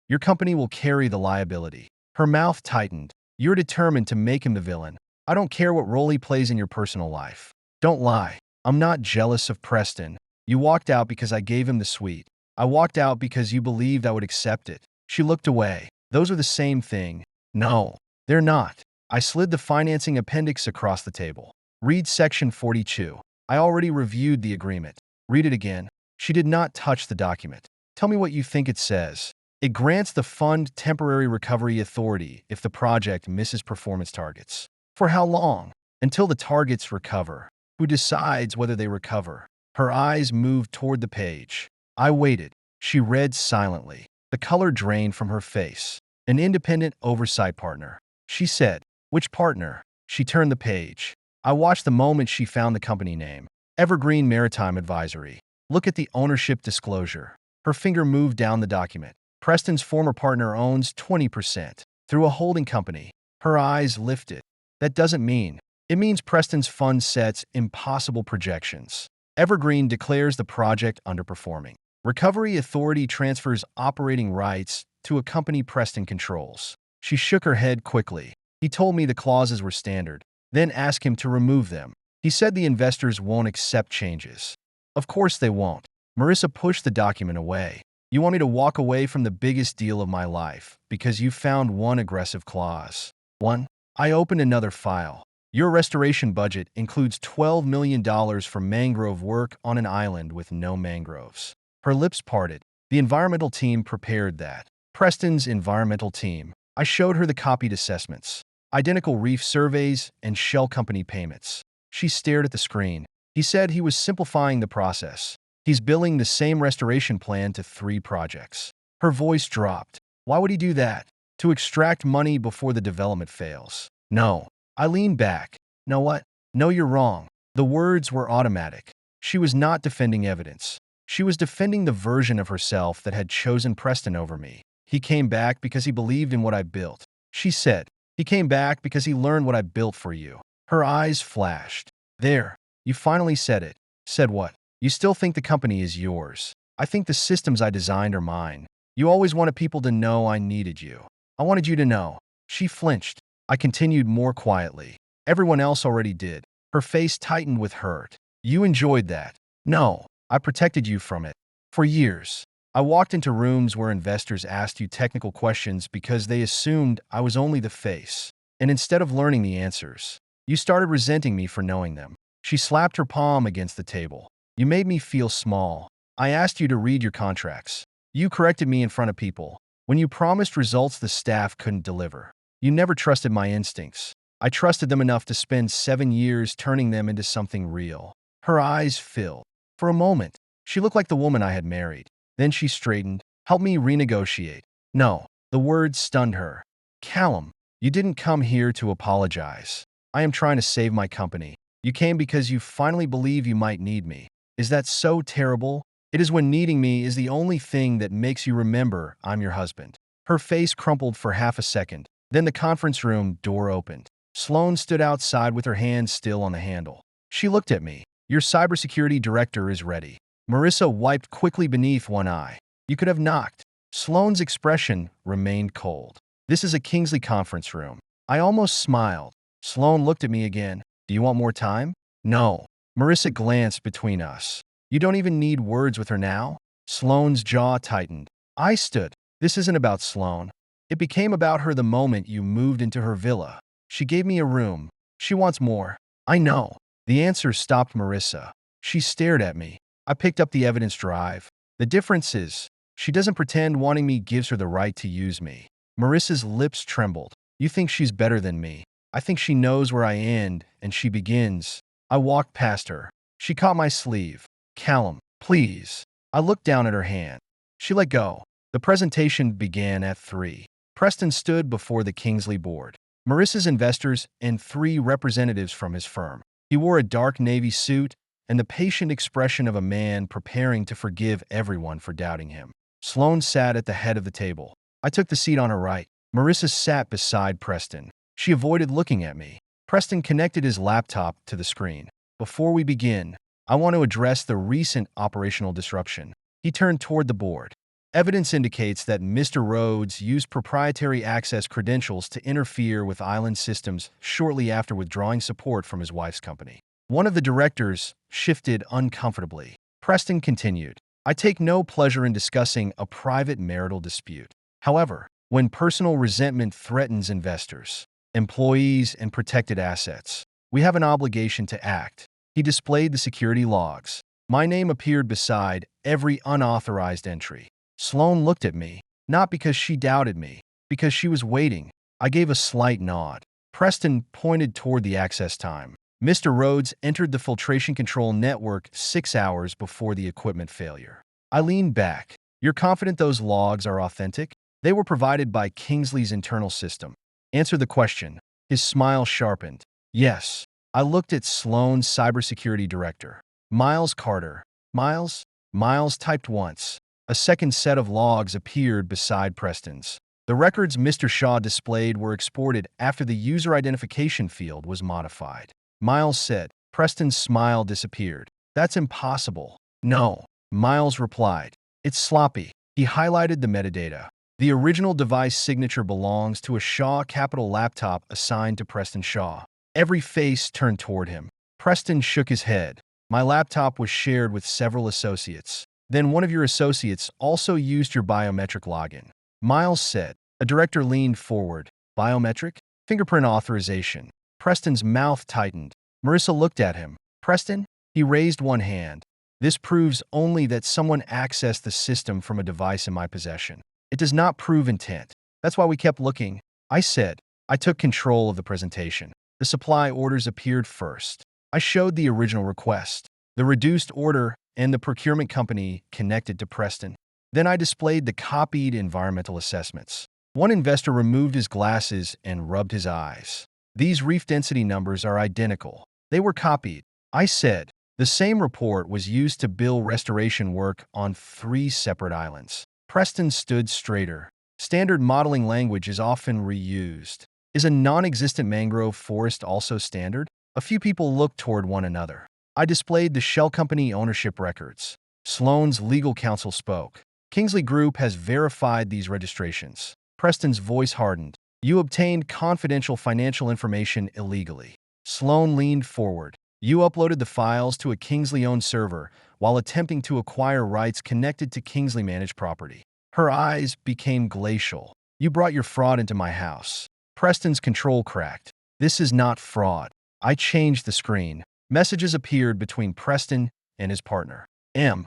Your company will carry the liability. Her mouth tightened. You're determined to make him the villain. I don't care what role he plays in your personal life. Don't lie. I'm not jealous of Preston. You walked out because I gave him the suite. I walked out because you believed I would accept it. She looked away. Those are the same thing. No, they're not. I slid the financing appendix across the table. Read section 42. I already reviewed the agreement. Read it again. She did not touch the document. Tell me what you think it says. It grants the fund temporary recovery authority if the project misses performance targets. For how long? Until the targets recover. Who decides whether they recover? Her eyes moved toward the page. I waited. She read silently. The color drained from her face. An independent oversight partner. She said, "Which partner?" She turned the page. I watched the moment she found the company name. Evergreen Maritime Advisory. Look at the ownership disclosure. Her finger moved down the document. Preston's former partner owns 20% through a holding company. Her eyes lifted. That doesn't mean. It means Preston's fund sets impossible projections. Evergreen declares the project underperforming. Recovery Authority transfers operating rights to a company Preston controls. She shook her head quickly. He told me the clauses were standard, then asked him to remove them. He said the investors won't accept changes. Of course they won't. Marissa pushed the document away. You want me to walk away from the biggest deal of my life because you found one aggressive clause. One. I opened another file. Your restoration budget includes $12 million for mangrove work on an island with no mangroves. Her lips parted. The environmental team prepared that. Preston's environmental team. I showed her the copied assessments. Identical reef surveys and shell company payments. She stared at the screen. He said he was simplifying the process. He's billing the same restoration plan to 3 projects. Her voice dropped. Why would he do that? To extract money before the development fails. No. I leaned back. Know what? No, you're wrong. The words were automatic. She was not defending evidence. She was defending the version of herself that had chosen Preston over me. He came back because he believed in what I built. She said, he came back because he learned what I built for you. Her eyes flashed. There. You finally said it. Said what? You still think the company is yours. I think the systems I designed are mine. You always wanted people to know I needed you. I wanted you to know. She flinched. I continued more quietly. Everyone else already did. Her face tightened with hurt. You enjoyed that. No. I protected you from it. For years. I walked into rooms where investors asked you technical questions because they assumed I was only the face. And instead of learning the answers, you started resenting me for knowing them. She slapped her palm against the table. You made me feel small. I asked you to read your contracts. You corrected me in front of people. When you promised results the staff couldn't deliver. You never trusted my instincts. I trusted them enough to spend 7 years turning them into something real. Her eyes filled. For a moment, she looked like the woman I had married. Then she straightened. Help me renegotiate. No. The words stunned her. Callum, you didn't come here to apologize. I am trying to save my company. You came because you finally believe you might need me. Is that so terrible? It is when needing me is the only thing that makes you remember I'm your husband. Her face crumpled for half a second. Then the conference room door opened. Sloane stood outside with her hand still on the handle. She looked at me. Your cybersecurity director is ready. Marissa wiped quickly beneath one eye. You could have knocked. Sloane's expression remained cold. This is a Kingsley conference room. I almost smiled. Sloane looked at me again. Do you want more time? No. Marissa glanced between us. You don't even need words with her now? Sloane's jaw tightened. I stood. This isn't about Sloane. It became about her the moment you moved into her villa. She gave me a room. She wants more. I know. The answer stopped Marissa. She stared at me. I picked up the evidence drive. The difference is, she doesn't pretend wanting me gives her the right to use me. Marissa's lips trembled. You think she's better than me. I think she knows where I end, and she begins. I walked past her. She caught my sleeve. Callum, please. I looked down at her hand. She let go. The presentation began at 3. Preston stood before the Kingsley board, Marissa's investors, and 3 representatives from his firm. He wore a dark navy suit and the patient expression of a man preparing to forgive everyone for doubting him. Sloane sat at the head of the table. I took the seat on her right. Marissa sat beside Preston. She avoided looking at me. Preston connected his laptop to the screen. Before we begin, I want to address the recent operational disruption. He turned toward the board. Evidence indicates that Mr. Rhodes used proprietary access credentials to interfere with island systems shortly after withdrawing support from his wife's company. One of the directors shifted uncomfortably. Preston continued, I take no pleasure in discussing a private marital dispute. However, when personal resentment threatens investors, employees, and protected assets, we have an obligation to act. He displayed the security logs. My name appeared beside every unauthorized entry. Sloane looked at me, not because she doubted me, because she was waiting. I gave a slight nod. Preston pointed toward the access time. Mr. Rhodes entered the filtration control network 6 hours before the equipment failure. I leaned back. You're confident those logs are authentic? They were provided by Kingsley's internal system. Answer the question. His smile sharpened. Yes. I looked at Sloane's cybersecurity director, Miles Carter. Miles? Miles typed once. A second set of logs appeared beside Preston's. The records Mr. Shaw displayed were exported after the user identification field was modified. Miles said. Preston's smile disappeared. That's impossible. No. Miles replied. It's sloppy. He highlighted the metadata. The original device signature belongs to a Shaw Capital laptop assigned to Preston Shaw. Every face turned toward him. Preston shook his head. My laptop was shared with several associates. Then one of your associates also used your biometric login. Miles said. A director leaned forward. Biometric? Fingerprint authorization. Preston's mouth tightened. Marissa looked at him. Preston? He raised one hand. This proves only that someone accessed the system from a device in my possession. It does not prove intent. That's why we kept looking. I said. I took control of the presentation. The supply orders appeared first. I showed the original request, the reduced order, and the procurement company connected to Preston. Then I displayed the copied environmental assessments. One investor removed his glasses and rubbed his eyes. These reef density numbers are identical. They were copied. I said. The same report was used to bill restoration work on 3 separate islands. Preston stood straighter. Standard modeling language is often reused. Is a non-existent mangrove forest also standard? A few people looked toward one another. I displayed the shell company ownership records. Sloane's legal counsel spoke. Kingsley Group has verified these registrations. Preston's voice hardened. You obtained confidential financial information illegally. Sloane leaned forward. You uploaded the files to a Kingsley-owned server while attempting to acquire rights connected to Kingsley-managed property. Her eyes became glacial. You brought your fraud into my house. Preston's control cracked. This is not fraud. I changed the screen. Messages appeared between Preston and his partner. M.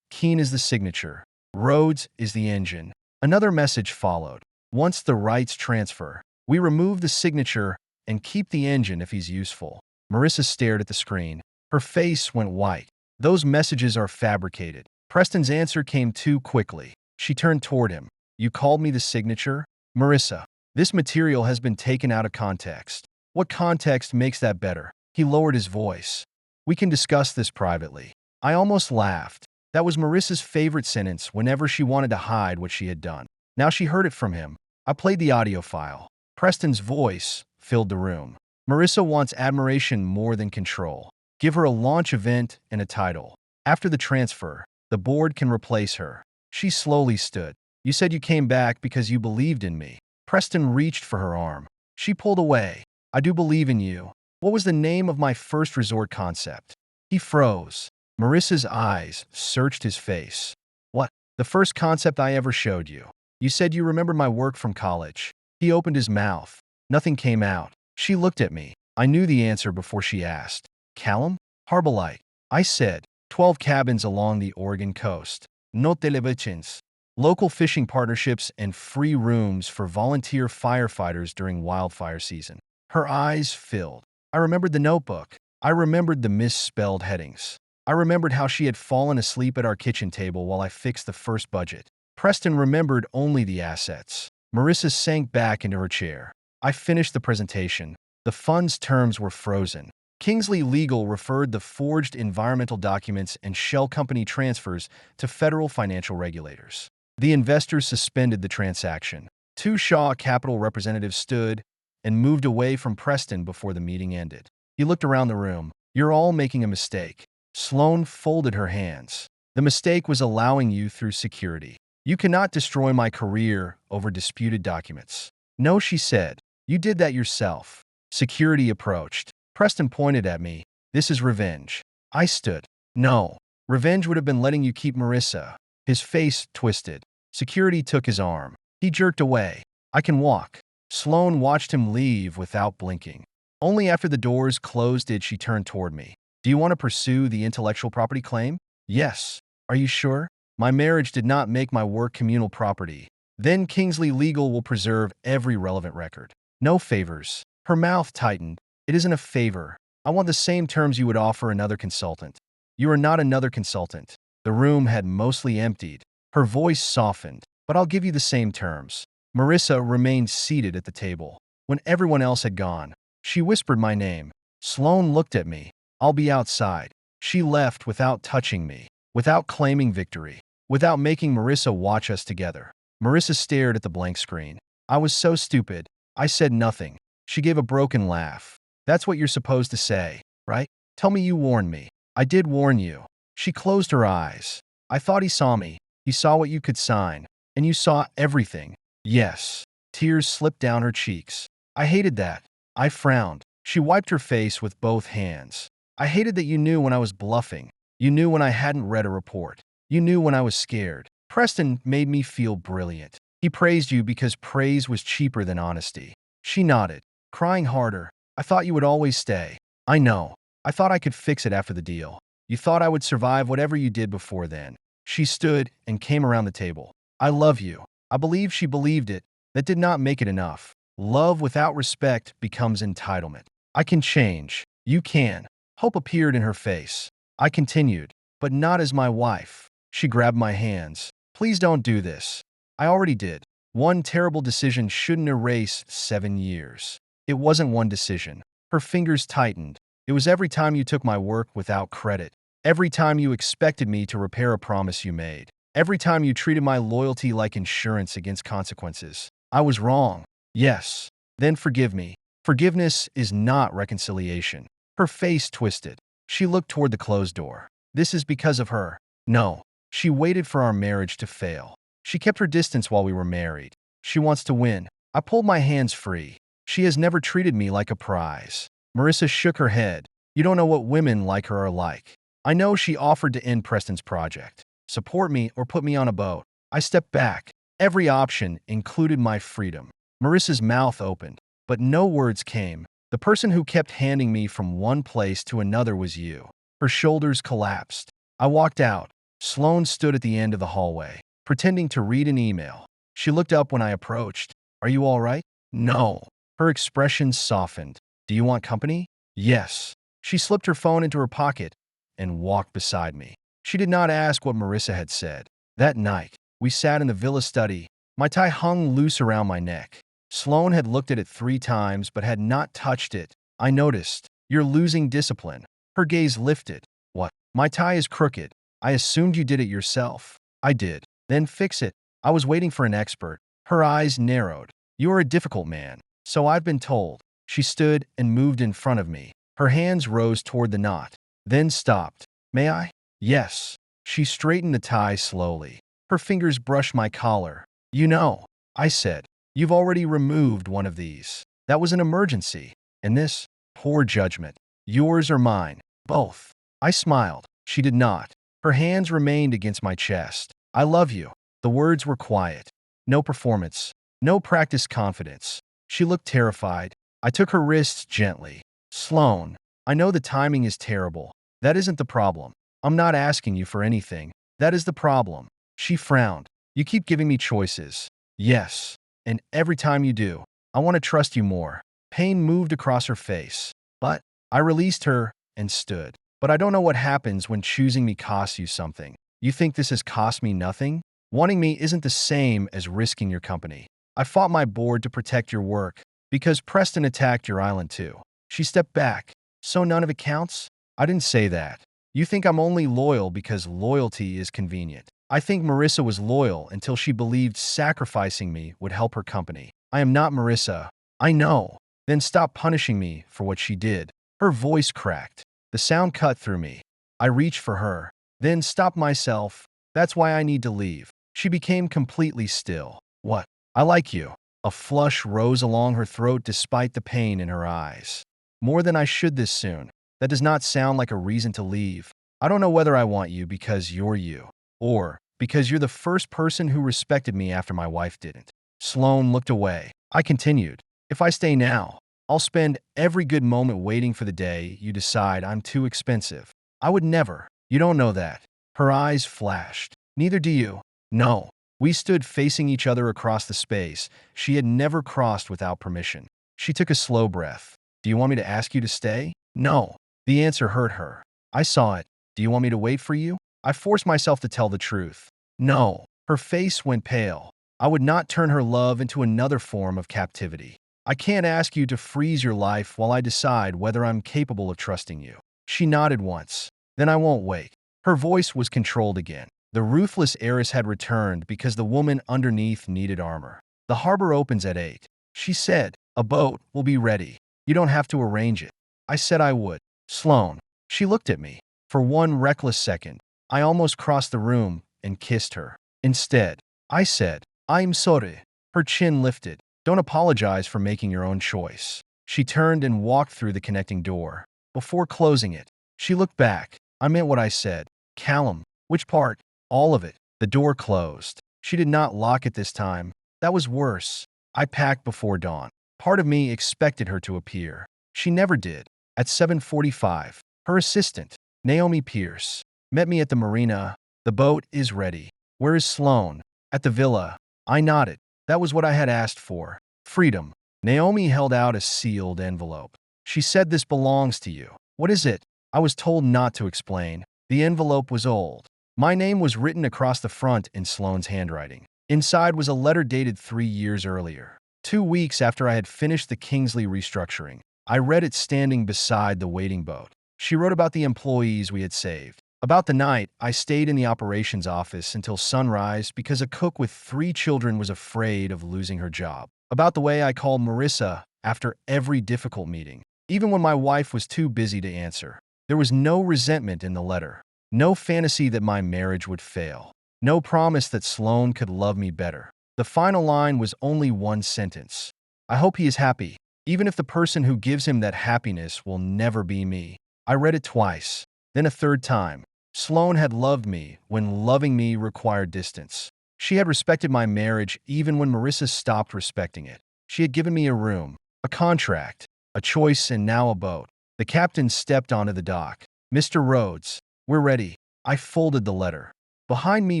Keen is the signature. Rhodes is the engine. Another message followed. Once the rights transfer, we remove the signature and keep the engine if he's useful. Marissa stared at the screen. Her face went white. Those messages are fabricated. Preston's answer came too quickly. She turned toward him. You called me the signature? Marissa, this material has been taken out of context. What context makes that better? He lowered his voice. We can discuss this privately. I almost laughed. That was Marissa's favorite sentence whenever she wanted to hide what she had done. Now she heard it from him. I played the audio file. Preston's voice filled the room. Marissa wants admiration more than control. Give her a launch event and a title. After the transfer, the board can replace her. She slowly stood. You said you came back because you believed in me. Preston reached for her arm. She pulled away. I do believe in you. What was the name of my first resort concept? He froze. Marissa's eyes searched his face. What? The first concept I ever showed you. You said you remember my work from college. He opened his mouth. Nothing came out. She looked at me. I knew the answer before she asked. Callum? Harbolite. I said. 12 cabins along the Oregon coast. No televisions. Local fishing partnerships and free rooms for volunteer firefighters during wildfire season. Her eyes filled. I remembered the notebook. I remembered the misspelled headings. I I remembered how she had fallen asleep at our kitchen table while I fixed the first budget. Preston remembered only the assets. Marissa sank back into her chair. I finished the presentation. The fund's terms were frozen. Kingsley Legal referred the forged environmental documents and shell company transfers to federal financial regulators. The investors suspended the transaction. Two Shaw Capital representatives stood and moved away from Preston before the meeting ended. He looked around the room. "You're all making a mistake." Sloane folded her hands. "The mistake was allowing you through security. You cannot destroy my career over disputed documents." "No," she said. "You did that yourself." Security approached. Preston pointed at me. "This is revenge." I stood. "No. Revenge would have been letting you keep Marissa." His face twisted. Security took his arm. He jerked away. "I can walk." Sloane watched him leave without blinking. Only after the doors closed did she turn toward me. "Do you want to pursue the intellectual property claim?" "Yes." "Are you sure?" "My marriage did not make my work communal property." "Then Kingsley Legal will preserve every relevant record." "No favors." Her mouth tightened. "It isn't a favor. I want the same terms you would offer another consultant." "You are not another consultant." The room had mostly emptied. Her voice softened. "But I'll give you the same terms." Marissa remained seated at the table. When everyone else had gone, she whispered my name. Sloane looked at me. "I'll be outside." She left without touching me, without claiming victory, without making Marissa watch us together. Marissa stared at the blank screen. I was so stupid. I said nothing. She gave a broken laugh. "That's what you're supposed to say, right? Tell me you warned me." "I did warn you." She closed her eyes. "I thought he saw me. He saw what you could sign. And you saw everything." "Yes." Tears slipped down her cheeks. "I hated that." I frowned. She wiped her face with both hands. "I hated that you knew when I was bluffing. You knew when I hadn't read a report. You knew when I was scared." Preston made me feel brilliant. "He praised you because praise was cheaper than honesty." She nodded, crying harder. "I thought you would always stay." "I know. I thought I could fix it after the deal. You thought I would survive whatever you did before then." She stood and came around the table. "I love you." I believe she believed it. That did not make it enough. Love without respect becomes entitlement. "I can change. You can." Hope appeared in her face. I continued, "But not as my wife." She grabbed my hands. "Please don't do this." I already did. One terrible decision shouldn't erase 7 years. It wasn't one decision. Her fingers tightened. "It was every time you took my work without credit. Every time you expected me to repair a promise you made. Every time you treated my loyalty like insurance against consequences. I was wrong. Yes. Then forgive me." Forgiveness is not reconciliation. Her face twisted. She looked toward the closed door. "This is because of her." "No." She waited for our marriage to fail. She kept her distance while we were married. She wants to win. I pulled my hands free. She has never treated me like a prize. Marissa shook her head. "You don't know what women like her are like." I know she offered to end Preston's project, support me, or put me on a boat. I stepped back. Every option included my freedom. Marissa's mouth opened, but no words came. "The person who kept handing me from one place to another was you." Her shoulders collapsed. I walked out. Sloane stood at the end of the hallway, pretending to read an email. She looked up when I approached. "Are you all right?" "No." Her expression softened. "Do you want company?" "Yes." She slipped her phone into her pocket and walked beside me. She did not ask what Marissa had said. That night, we sat in the villa study. My tie hung loose around my neck. Sloane had looked at it 3 times but had not touched it. I noticed. "You're losing discipline." Her gaze lifted. "What?" "My tie is crooked." "I assumed you did it yourself." "I did." "Then fix it." I was waiting for an expert. Her eyes narrowed. "You are a difficult man." "So I've been told." She stood and moved in front of me. Her hands rose toward the knot, then stopped. "May I?" "Yes." She straightened the tie slowly. Her fingers brushed my collar. "You know," I said, "you've already removed one of these. That was an emergency. And this? Poor judgment. Yours or mine?" "Both." I smiled. She did not. Her hands remained against my chest. "I love you." The words were quiet. No performance. No practiced confidence. She looked terrified. I took her wrists gently. "Sloane, I know the timing is terrible. That isn't the problem. I'm not asking you for anything. That is the problem." She frowned. "You keep giving me choices." "Yes. And every time you do, I want to trust you more." Pain moved across her face. But I released her and stood. but I don't know what happens when choosing me costs you something. You think this has cost me nothing? Wanting me isn't the same as risking your company. I fought my board to protect your work because Preston attacked your island too. She stepped back. So none of it counts? I didn't say that. You think I'm only loyal because loyalty is convenient. I think Marissa was loyal until she believed sacrificing me would help her company. I am not Marissa. I know. Then stop punishing me for what she did. Her voice cracked. The sound cut through me. I reached for her, then stopped myself. That's why I need to leave. She became completely still. What? I like you. A flush rose along her throat despite the pain in her eyes. More than I should this soon. That does not sound like a reason to leave. I don't know whether I want you because you're you, or because you're the first person who respected me after my wife didn't. Sloane looked away. I continued. If I stay now, I'll spend every good moment waiting for the day you decide I'm too expensive. I would never. You don't know that. Her eyes flashed. Neither do you. No. We stood facing each other across the space she had never crossed without permission. She took a slow breath. Do you want me to ask you to stay? No. The answer hurt her. I saw it. Do you want me to wait for you? I forced myself to tell the truth. No. Her face went pale. I would not turn her love into another form of captivity. I can't ask you to freeze your life while I decide whether I'm capable of trusting you. She nodded once. Then I won't wait. Her voice was controlled again. The ruthless heiress had returned because the woman underneath needed armor. The harbor opens at 8. She said, a boat will be ready. You don't have to arrange it. I said I would. Sloane. She looked at me. For one reckless second, I almost crossed the room and kissed her. Instead, I said, I'm sorry. Her chin lifted. Don't apologize for making your own choice. She turned and walked through the connecting door. Before closing it, she looked back. I meant what I said. Callum. Which part? All of it. The door closed. She did not lock it this time. That was worse. I packed before dawn. Part of me expected her to appear. She never did. At 7:45, her assistant, Naomi Pierce, met me at the marina. The boat is ready. Where is Sloane? At the villa. I nodded. That was what I had asked for. Freedom. Naomi held out a sealed envelope. She said this belongs to you. What is it? I was told not to explain. The envelope was old. My name was written across the front in Sloane's handwriting. Inside was a letter dated 3 years earlier. 2 weeks after I had finished the Kingsley restructuring. I read it standing beside the waiting boat. She wrote about the employees we had saved. About the night, I stayed in the operations office until sunrise because a cook with 3 children was afraid of losing her job. About the way I called Marissa after every difficult meeting, even when my wife was too busy to answer. There was no resentment in the letter. No fantasy that my marriage would fail. No promise that Sloane could love me better. The final line was only one sentence. I hope he is happy, even if the person who gives him that happiness will never be me. I read it twice, then a third time. Sloane had loved me when loving me required distance. She had respected my marriage even when Marissa stopped respecting it. She had given me a room, a contract, a choice, and now a boat. The captain stepped onto the dock. Mr. Rhodes, we're ready. I folded the letter. Behind me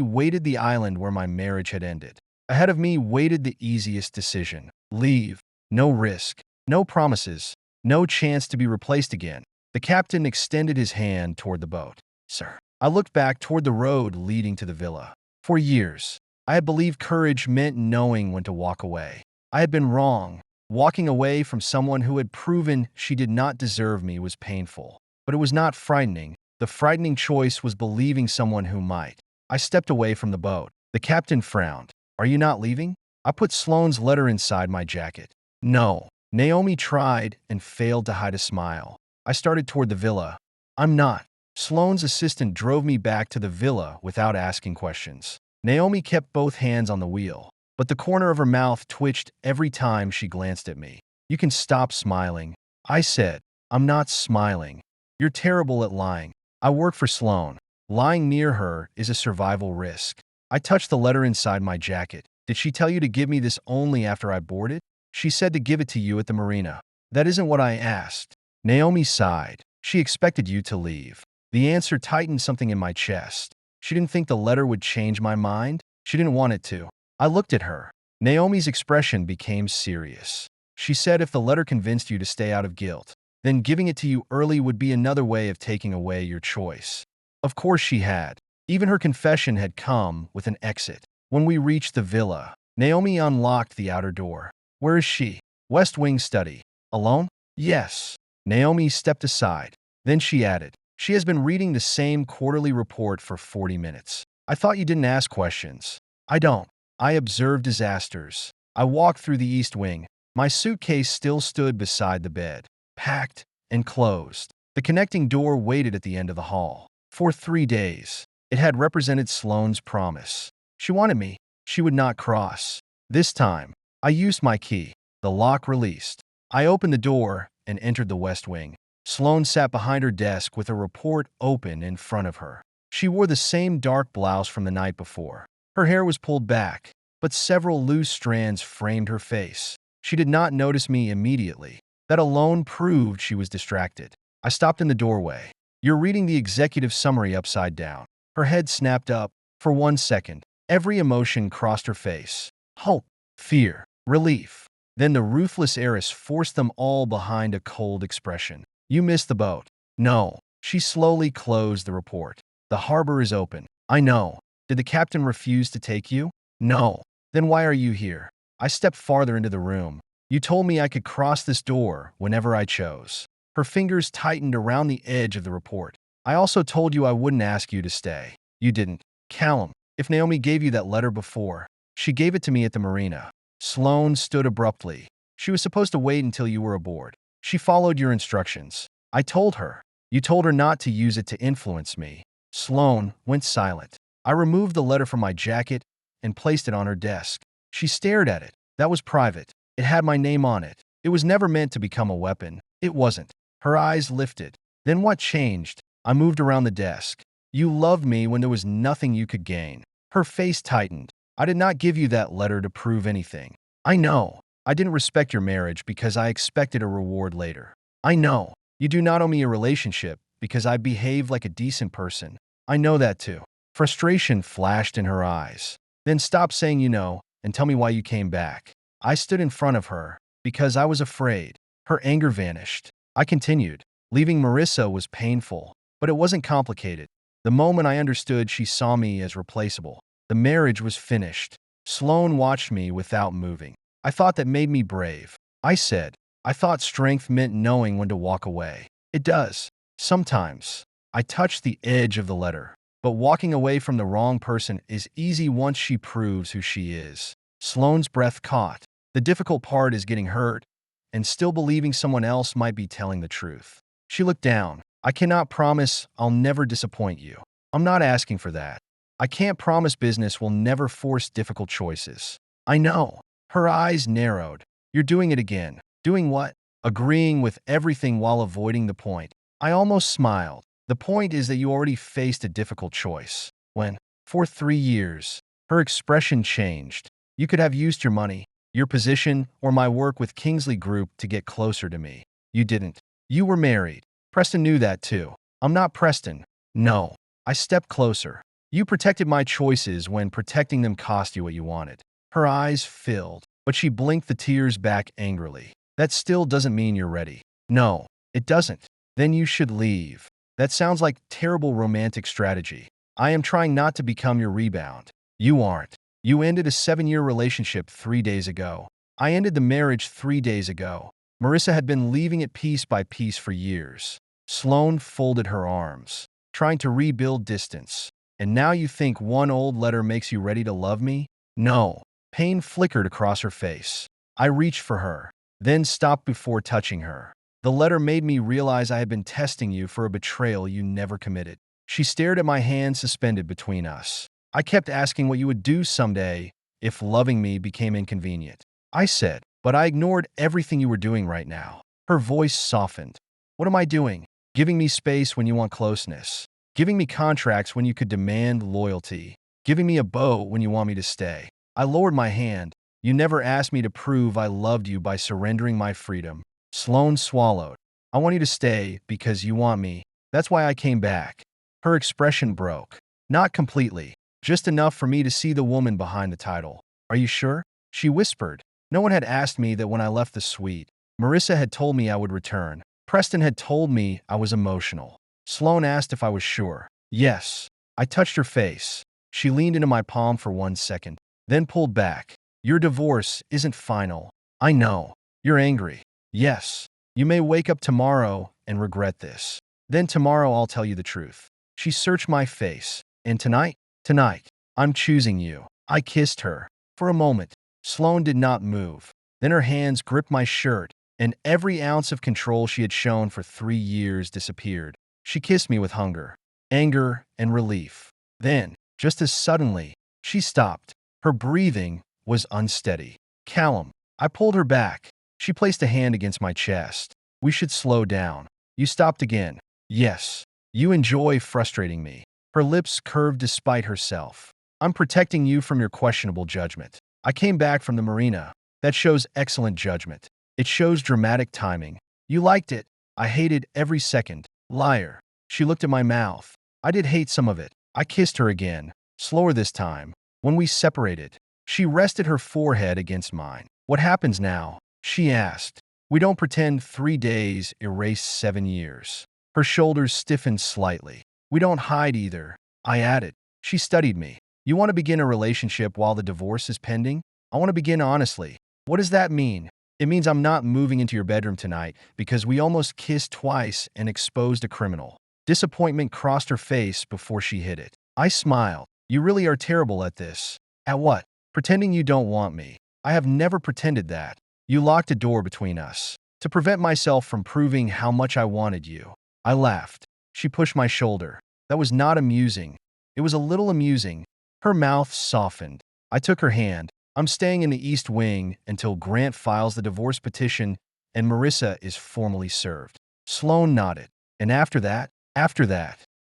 waited the island where my marriage had ended. Ahead of me waited the easiest decision. Leave. No risk. No promises. No chance to be replaced again. The captain extended his hand toward the boat. Sir. I looked back toward the road leading to the villa. For years, I had believed courage meant knowing when to walk away. I had been wrong. Walking away from someone who had proven she did not deserve me was painful. But it was not frightening. The frightening choice was believing someone who might. I stepped away from the boat. The captain frowned. Are you not leaving? I put Sloane's letter inside my jacket. No. Naomi tried and failed to hide a smile. I started toward the villa. I'm not. Sloane's assistant drove me back to the villa without asking questions. Naomi kept both hands on the wheel, but the corner of her mouth twitched every time she glanced at me. You can stop smiling. I said, I'm not smiling. You're terrible at lying. I work for Sloane. Lying near her is a survival risk. I touched the letter inside my jacket. Did she tell you to give me this only after I boarded? She said to give it to you at the marina. That isn't what I asked. Naomi sighed. She expected you to leave. The answer tightened something in my chest. She didn't think the letter would change my mind. She didn't want it to. I looked at her. Naomi's expression became serious. She said if the letter convinced you to stay out of guilt, then giving it to you early would be another way of taking away your choice. Of course she had. Even her confession had come with an exit. When we reached the villa, Naomi unlocked the outer door. Where is she? West Wing study. Alone? Yes. Naomi stepped aside. Then she added, she has been reading the same quarterly report for 40 minutes. I thought you didn't ask questions. I don't. I observe disasters. I walked through the East Wing. My suitcase still stood beside the bed, packed and closed. The connecting door waited at the end of the hall. For 3 days, it had represented Sloane's promise. She wanted me. She would not cross. This time, I used my key. The lock released. I opened the door and entered the West Wing. Sloane sat behind her desk with a report open in front of her. She wore the same dark blouse from the night before. Her hair was pulled back, but several loose strands framed her face. She did not notice me immediately. That alone proved she was distracted. I stopped in the doorway. You're reading the executive summary upside down. Her head snapped up. For 1 second, every emotion crossed her face. Hope, fear, relief. Then the ruthless heiress forced them all behind a cold expression. You missed the boat. No. She slowly closed the report. The harbor is open. I know. Did the captain refuse to take you? No. Then why are you here? I stepped farther into the room. You told me I could cross this door whenever I chose. Her fingers tightened around the edge of the report. I also told you I wouldn't ask you to stay. You didn't. Callum, if Naomi gave you that letter before, she gave it to me at the marina. Sloane stood abruptly. She was supposed to wait until you were aboard. She followed your instructions. I told her. You told her not to use it to influence me. Sloane went silent. I removed the letter from my jacket and placed it on her desk. She stared at it. That was private. It had my name on it. It was never meant to become a weapon. It wasn't. Her eyes lifted. Then what changed? I moved around the desk. You loved me when there was nothing you could gain. Her face tightened. I did not give you that letter to prove anything. I know. I didn't respect your marriage because I expected a reward later. I know. You do not owe me a relationship because I behaved like a decent person. I know that too. Frustration flashed in her eyes. Then stop saying you know and tell me why you came back. I stood in front of her because I was afraid. Her anger vanished. I continued. Leaving Marissa was painful, but it wasn't complicated. The moment I understood she saw me as replaceable, the marriage was finished. Sloane watched me without moving. I thought that made me brave. I said, I thought strength meant knowing when to walk away. It does. Sometimes. I touched the edge of the letter. But walking away from the wrong person is easy once she proves who she is. Sloane's breath caught. The difficult part is getting hurt and still believing someone else might be telling the truth. She looked down. I cannot promise I'll never disappoint you. I'm not asking for that. I can't promise business will never force difficult choices. I know. Her eyes narrowed. You're doing it again. Doing what? Agreeing with everything while avoiding the point. I almost smiled. The point is that you already faced a difficult choice. When, for 3 years, her expression changed. You could have used your money, your position, or my work with Kingsley Group to get closer to me. You didn't. You were married. Preston knew that too. I'm not Preston. No. I stepped closer. You protected my choices when protecting them cost you what you wanted. Her eyes filled, but she blinked the tears back angrily. That still doesn't mean you're ready. No, it doesn't. Then you should leave. That sounds like terrible romantic strategy. I am trying not to become your rebound. You aren't. You ended a 7-year relationship 3 days ago. I ended the marriage 3 days ago. Marissa had been leaving it piece by piece for years. Sloane folded her arms, trying to rebuild distance. And now you think one old letter makes you ready to love me? No. Pain flickered across her face. I reached for her, then stopped before touching her. The letter made me realize I had been testing you for a betrayal you never committed. She stared at my hand suspended between us. I kept asking what you would do someday if loving me became inconvenient. I said, but I ignored everything you were doing right now. Her voice softened. What am I doing? Giving me space when you want closeness. Giving me contracts when you could demand loyalty. Giving me a bow when you want me to stay. I lowered my hand. You never asked me to prove I loved you by surrendering my freedom. Sloane swallowed. I want you to stay because you want me. That's why I came back. Her expression broke. Not completely. Just enough for me to see the woman behind the title. Are you sure? She whispered. No one had asked me that when I left the suite. Marissa had told me I would return. Preston had told me I was emotional. Sloane asked if I was sure. Yes. I touched her face. She leaned into my palm for 1 second, then pulled back. Your divorce isn't final. I know. You're angry. Yes. You may wake up tomorrow and regret this. Then tomorrow I'll tell you the truth. She searched my face. And tonight? Tonight, I'm choosing you. I kissed her. For a moment, Sloane did not move. Then her hands gripped my shirt, and every ounce of control she had shown for 3 years disappeared. She kissed me with hunger, anger, and relief. Then, just as suddenly, she stopped. Her breathing was unsteady. Callum. I pulled her back. She placed a hand against my chest. We should slow down. You stopped again. Yes. You enjoy frustrating me. Her lips curved despite herself. I'm protecting you from your questionable judgment. I came back from the marina. That shows excellent judgment. It shows dramatic timing. You liked it. I hated every second. Liar. She looked at my mouth. I did hate some of it. I kissed her again, slower this time. When we separated, she rested her forehead against mine. What happens now? She asked. We don't pretend 3 days erased 7 years. Her shoulders stiffened slightly. We don't hide either. I added. She studied me. You want to begin a relationship while the divorce is pending? I want to begin honestly. What does that mean? It means I'm not moving into your bedroom tonight because we almost kissed twice and exposed a criminal. Disappointment crossed her face before she hid it. I smiled. You really are terrible at this. At what? Pretending you don't want me. I have never pretended that. You locked a door between us to prevent myself from proving how much I wanted you. I laughed. She pushed my shoulder. That was not amusing. It was a little amusing. Her mouth softened. I took her hand. I'm staying in the East Wing until Grant files the divorce petition and Marissa is formally served. Sloane nodded. And after that,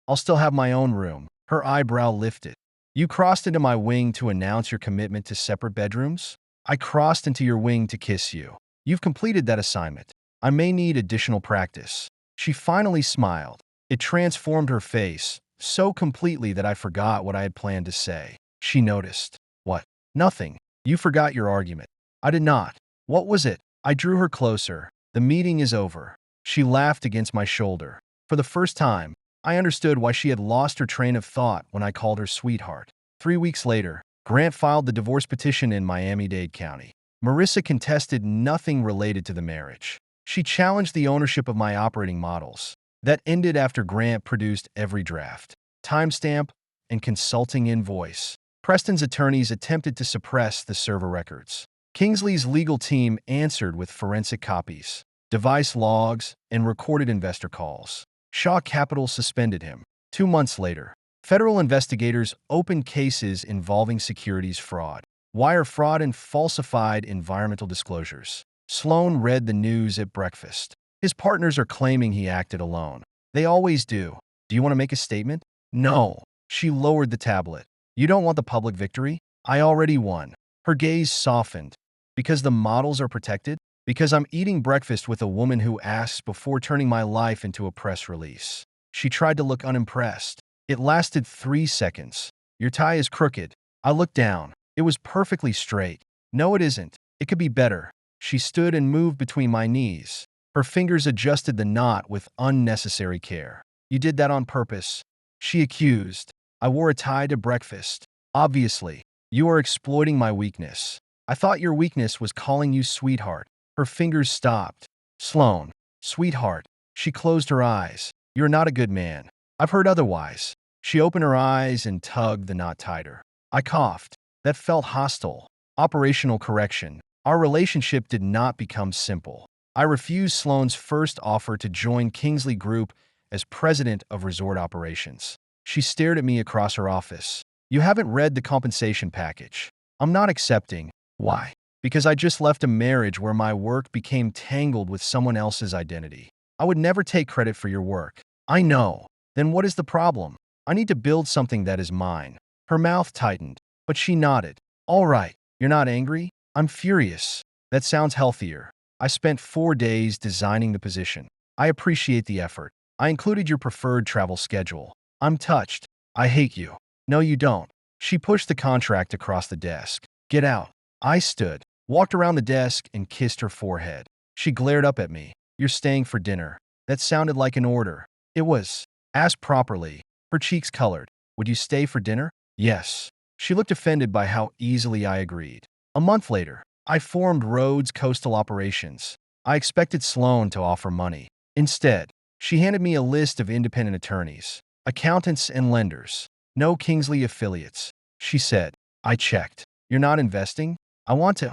I'll still have my own room. Her eyebrow lifted. You crossed into my wing to announce your commitment to separate bedrooms? I crossed into your wing to kiss you. You've completed that assignment. I may need additional practice. She finally smiled. It transformed her face so completely that I forgot what I had planned to say. She noticed. What? Nothing. You forgot your argument. I did not. What was it? I drew her closer. The meeting is over. She laughed against my shoulder. For the first time, I understood why she had lost her train of thought when I called her sweetheart. 3 weeks later, Grant filed the divorce petition in Miami-Dade County. Marissa contested nothing related to the marriage. She challenged the ownership of my operating models. That ended after Grant produced every draft, timestamp, and consulting invoice. Preston's attorneys attempted to suppress the server records. Kingsley's legal team answered with forensic copies, device logs, and recorded investor calls. Shaw Capital suspended him. 2 months later, federal investigators opened cases involving securities fraud, wire fraud, and falsified environmental disclosures. Sloane read the news at breakfast. His partners are claiming he acted alone. They always do. Do you want to make a statement? No. She lowered the tablet. You don't want the public victory? I already won. Her gaze softened. Because the models are protected? Because I'm eating breakfast with a woman who asks before turning my life into a press release. She tried to look unimpressed. It lasted 3 seconds. Your tie is crooked. I looked down. It was perfectly straight. No, it isn't. It could be better. She stood and moved between my knees. Her fingers adjusted the knot with unnecessary care. You did that on purpose, she accused. I wore a tie to breakfast. Obviously, you are exploiting my weakness. I thought your weakness was calling you sweetheart. Her fingers stopped. Sloane, sweetheart. She closed her eyes. You're not a good man. I've heard otherwise. She opened her eyes and tugged the knot tighter. I coughed. That felt hostile. Operational correction. Our relationship did not become simple. I refused Sloane's first offer to join Kingsley Group as president of resort operations. She stared at me across her office. You haven't read the compensation package. I'm not accepting. Why? Because I just left a marriage where my work became tangled with someone else's identity. I would never take credit for your work. I know. Then what is the problem? I need to build something that is mine. Her mouth tightened, but she nodded. All right. You're not angry? I'm furious. That sounds healthier. I spent 4 days designing the position. I appreciate the effort. I included your preferred travel schedule. I'm touched. I hate you. No, you don't. She pushed the contract across the desk. Get out. I stood, walked around the desk, and kissed her forehead. She glared up at me. You're staying for dinner. That sounded like an order. It was. Asked properly. Her cheeks colored. Would you stay for dinner? Yes. She looked offended by how easily I agreed. A month later, I formed Rhodes Coastal Operations. I expected Sloan to offer money. Instead, she handed me a list of independent attorneys, accountants, and lenders. No Kingsley affiliates. She said. I checked. You're not investing? I want to.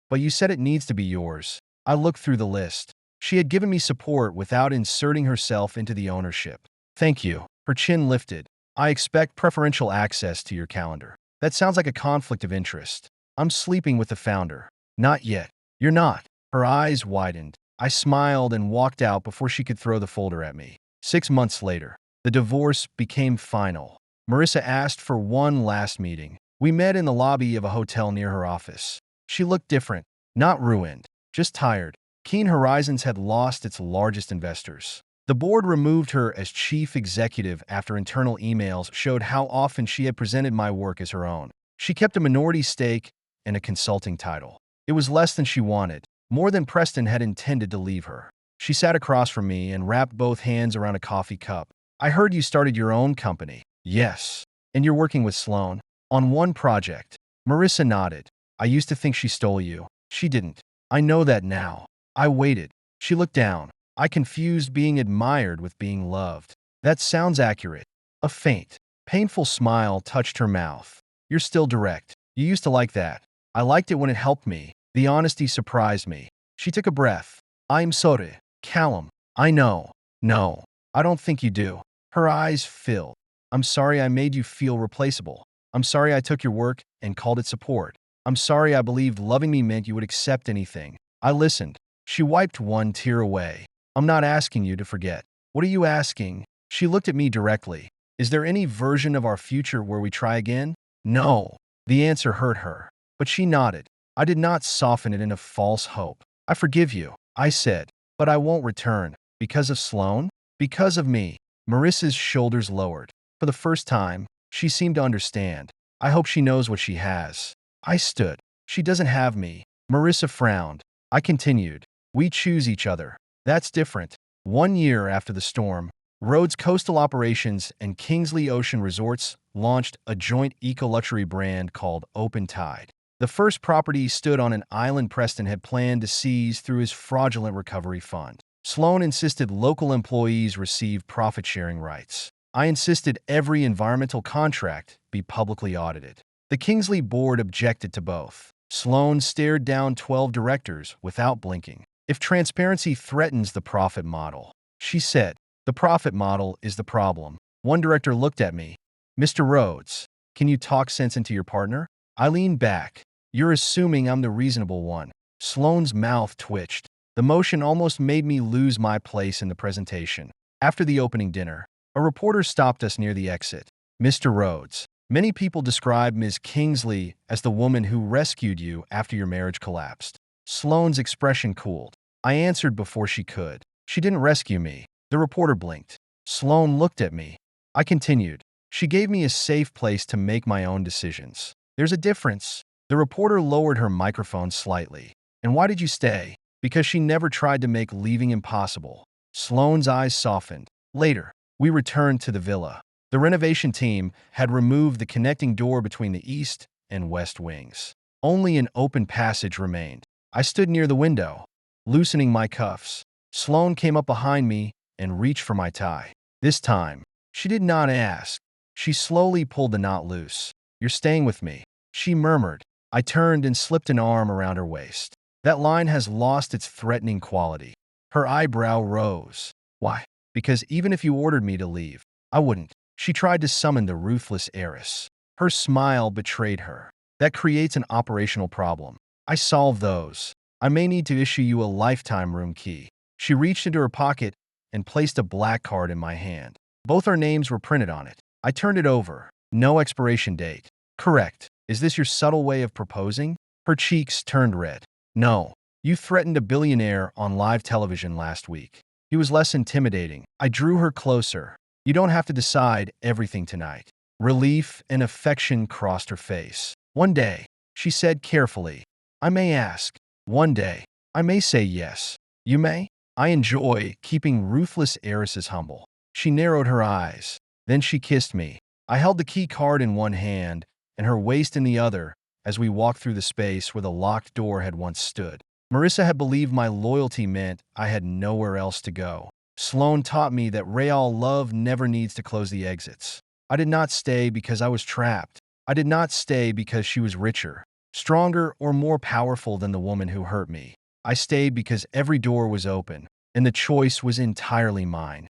But you said it needs to be yours. I looked through the list. She had given me support without inserting herself into the ownership. Thank you. Her chin lifted. I expect preferential access to your calendar. That sounds like a conflict of interest. I'm sleeping with the founder. Not yet. You're not. Her eyes widened. I smiled and walked out before she could throw the folder at me. 6 months later, the divorce became final. Marissa asked for one last meeting. We met in the lobby of a hotel near her office. She looked different, not ruined, just tired. Keen Horizons had lost its largest investors. The board removed her as chief executive after internal emails showed how often she had presented my work as her own. She kept a minority stake and a consulting title. It was less than she wanted, more than Preston had intended to leave her. She sat across from me and wrapped both hands around a coffee cup. I heard you started your own company. Yes. And you're working with Sloan? On one project. Marissa nodded. I used to think she stole you. She didn't. I know that now. I waited. She looked down. I confused being admired with being loved. That sounds accurate. A faint, painful smile touched her mouth. You're still direct. You used to like that. I liked it when it helped me. The honesty surprised me. She took a breath. I'm sorry, Callum. I know. No, I don't think you do. Her eyes filled. I'm sorry I made you feel replaceable. I'm sorry I took your work and called it support. I'm sorry I believed loving me meant you would accept anything. I listened. She wiped one tear away. I'm not asking you to forget. What are you asking? She looked at me directly. Is there any version of our future where we try again? No. The answer hurt her. But she nodded. I did not soften it into false hope. I forgive you, I said. But I won't return. Because of Sloan? Because of me. Marissa's shoulders lowered. For the first time, she seemed to understand. I hope she knows what she has. I stood. She doesn't have me. Marissa frowned. I continued. We choose each other. That's different. 1 year after the storm, Rhodes Coastal Operations and Kingsley Ocean Resorts launched a joint eco-luxury brand called Open Tide. The first property stood on an island Preston had planned to seize through his fraudulent recovery fund. Sloan insisted local employees receive profit-sharing rights. I insisted every environmental contract be publicly audited. The Kingsley board objected to both. Sloan stared down 12 directors without blinking. If transparency threatens the profit model, she said, the profit model is the problem. One director looked at me. Mr. Rhodes, can you talk sense into your partner? I leaned back. You're assuming I'm the reasonable one. Sloan's mouth twitched. The motion almost made me lose my place in the presentation. After the opening dinner, a reporter stopped us near the exit. Mr. Rhodes, many people describe Ms. Kingsley as the woman who rescued you after your marriage collapsed. Sloan's expression cooled. I answered before she could. She didn't rescue me. The reporter blinked. Sloan looked at me. I continued. She gave me a safe place to make my own decisions. There's a difference. The reporter lowered her microphone slightly. And why did you stay? Because she never tried to make leaving impossible. Sloan's eyes softened. Later, we returned to the villa. The renovation team had removed the connecting door between the east and west wings. Only an open passage remained. I stood near the window, loosening my cuffs. Sloan came up behind me and reached for my tie. This time, she did not ask. She slowly pulled the knot loose. You're staying with me, she murmured. I turned and slipped an arm around her waist. That line has lost its threatening quality. Her eyebrow rose. Why? Because even if you ordered me to leave, I wouldn't. She tried to summon the ruthless heiress. Her smile betrayed her. That creates an operational problem. I solve those. I may need to issue you a lifetime room key. She reached into her pocket and placed a black card in my hand. Both our names were printed on it. I turned it over. No expiration date. Correct. Is this your subtle way of proposing? Her cheeks turned red. No. You threatened a billionaire on live television last week. He was less intimidating. I drew her closer. You don't have to decide everything tonight. Relief and affection crossed her face. One day, she said carefully, I may ask. One day, I may say yes. You may? I enjoy keeping ruthless heiresses humble. She narrowed her eyes. Then she kissed me. I held the key card in one hand and her waist in the other as we walked through the space where the locked door had once stood. Marissa had believed my loyalty meant I had nowhere else to go. Sloane taught me that real love never needs to close the exits. I did not stay because I was trapped. I did not stay because she was richer, stronger, or more powerful than the woman who hurt me. I stayed because every door was open, and the choice was entirely mine.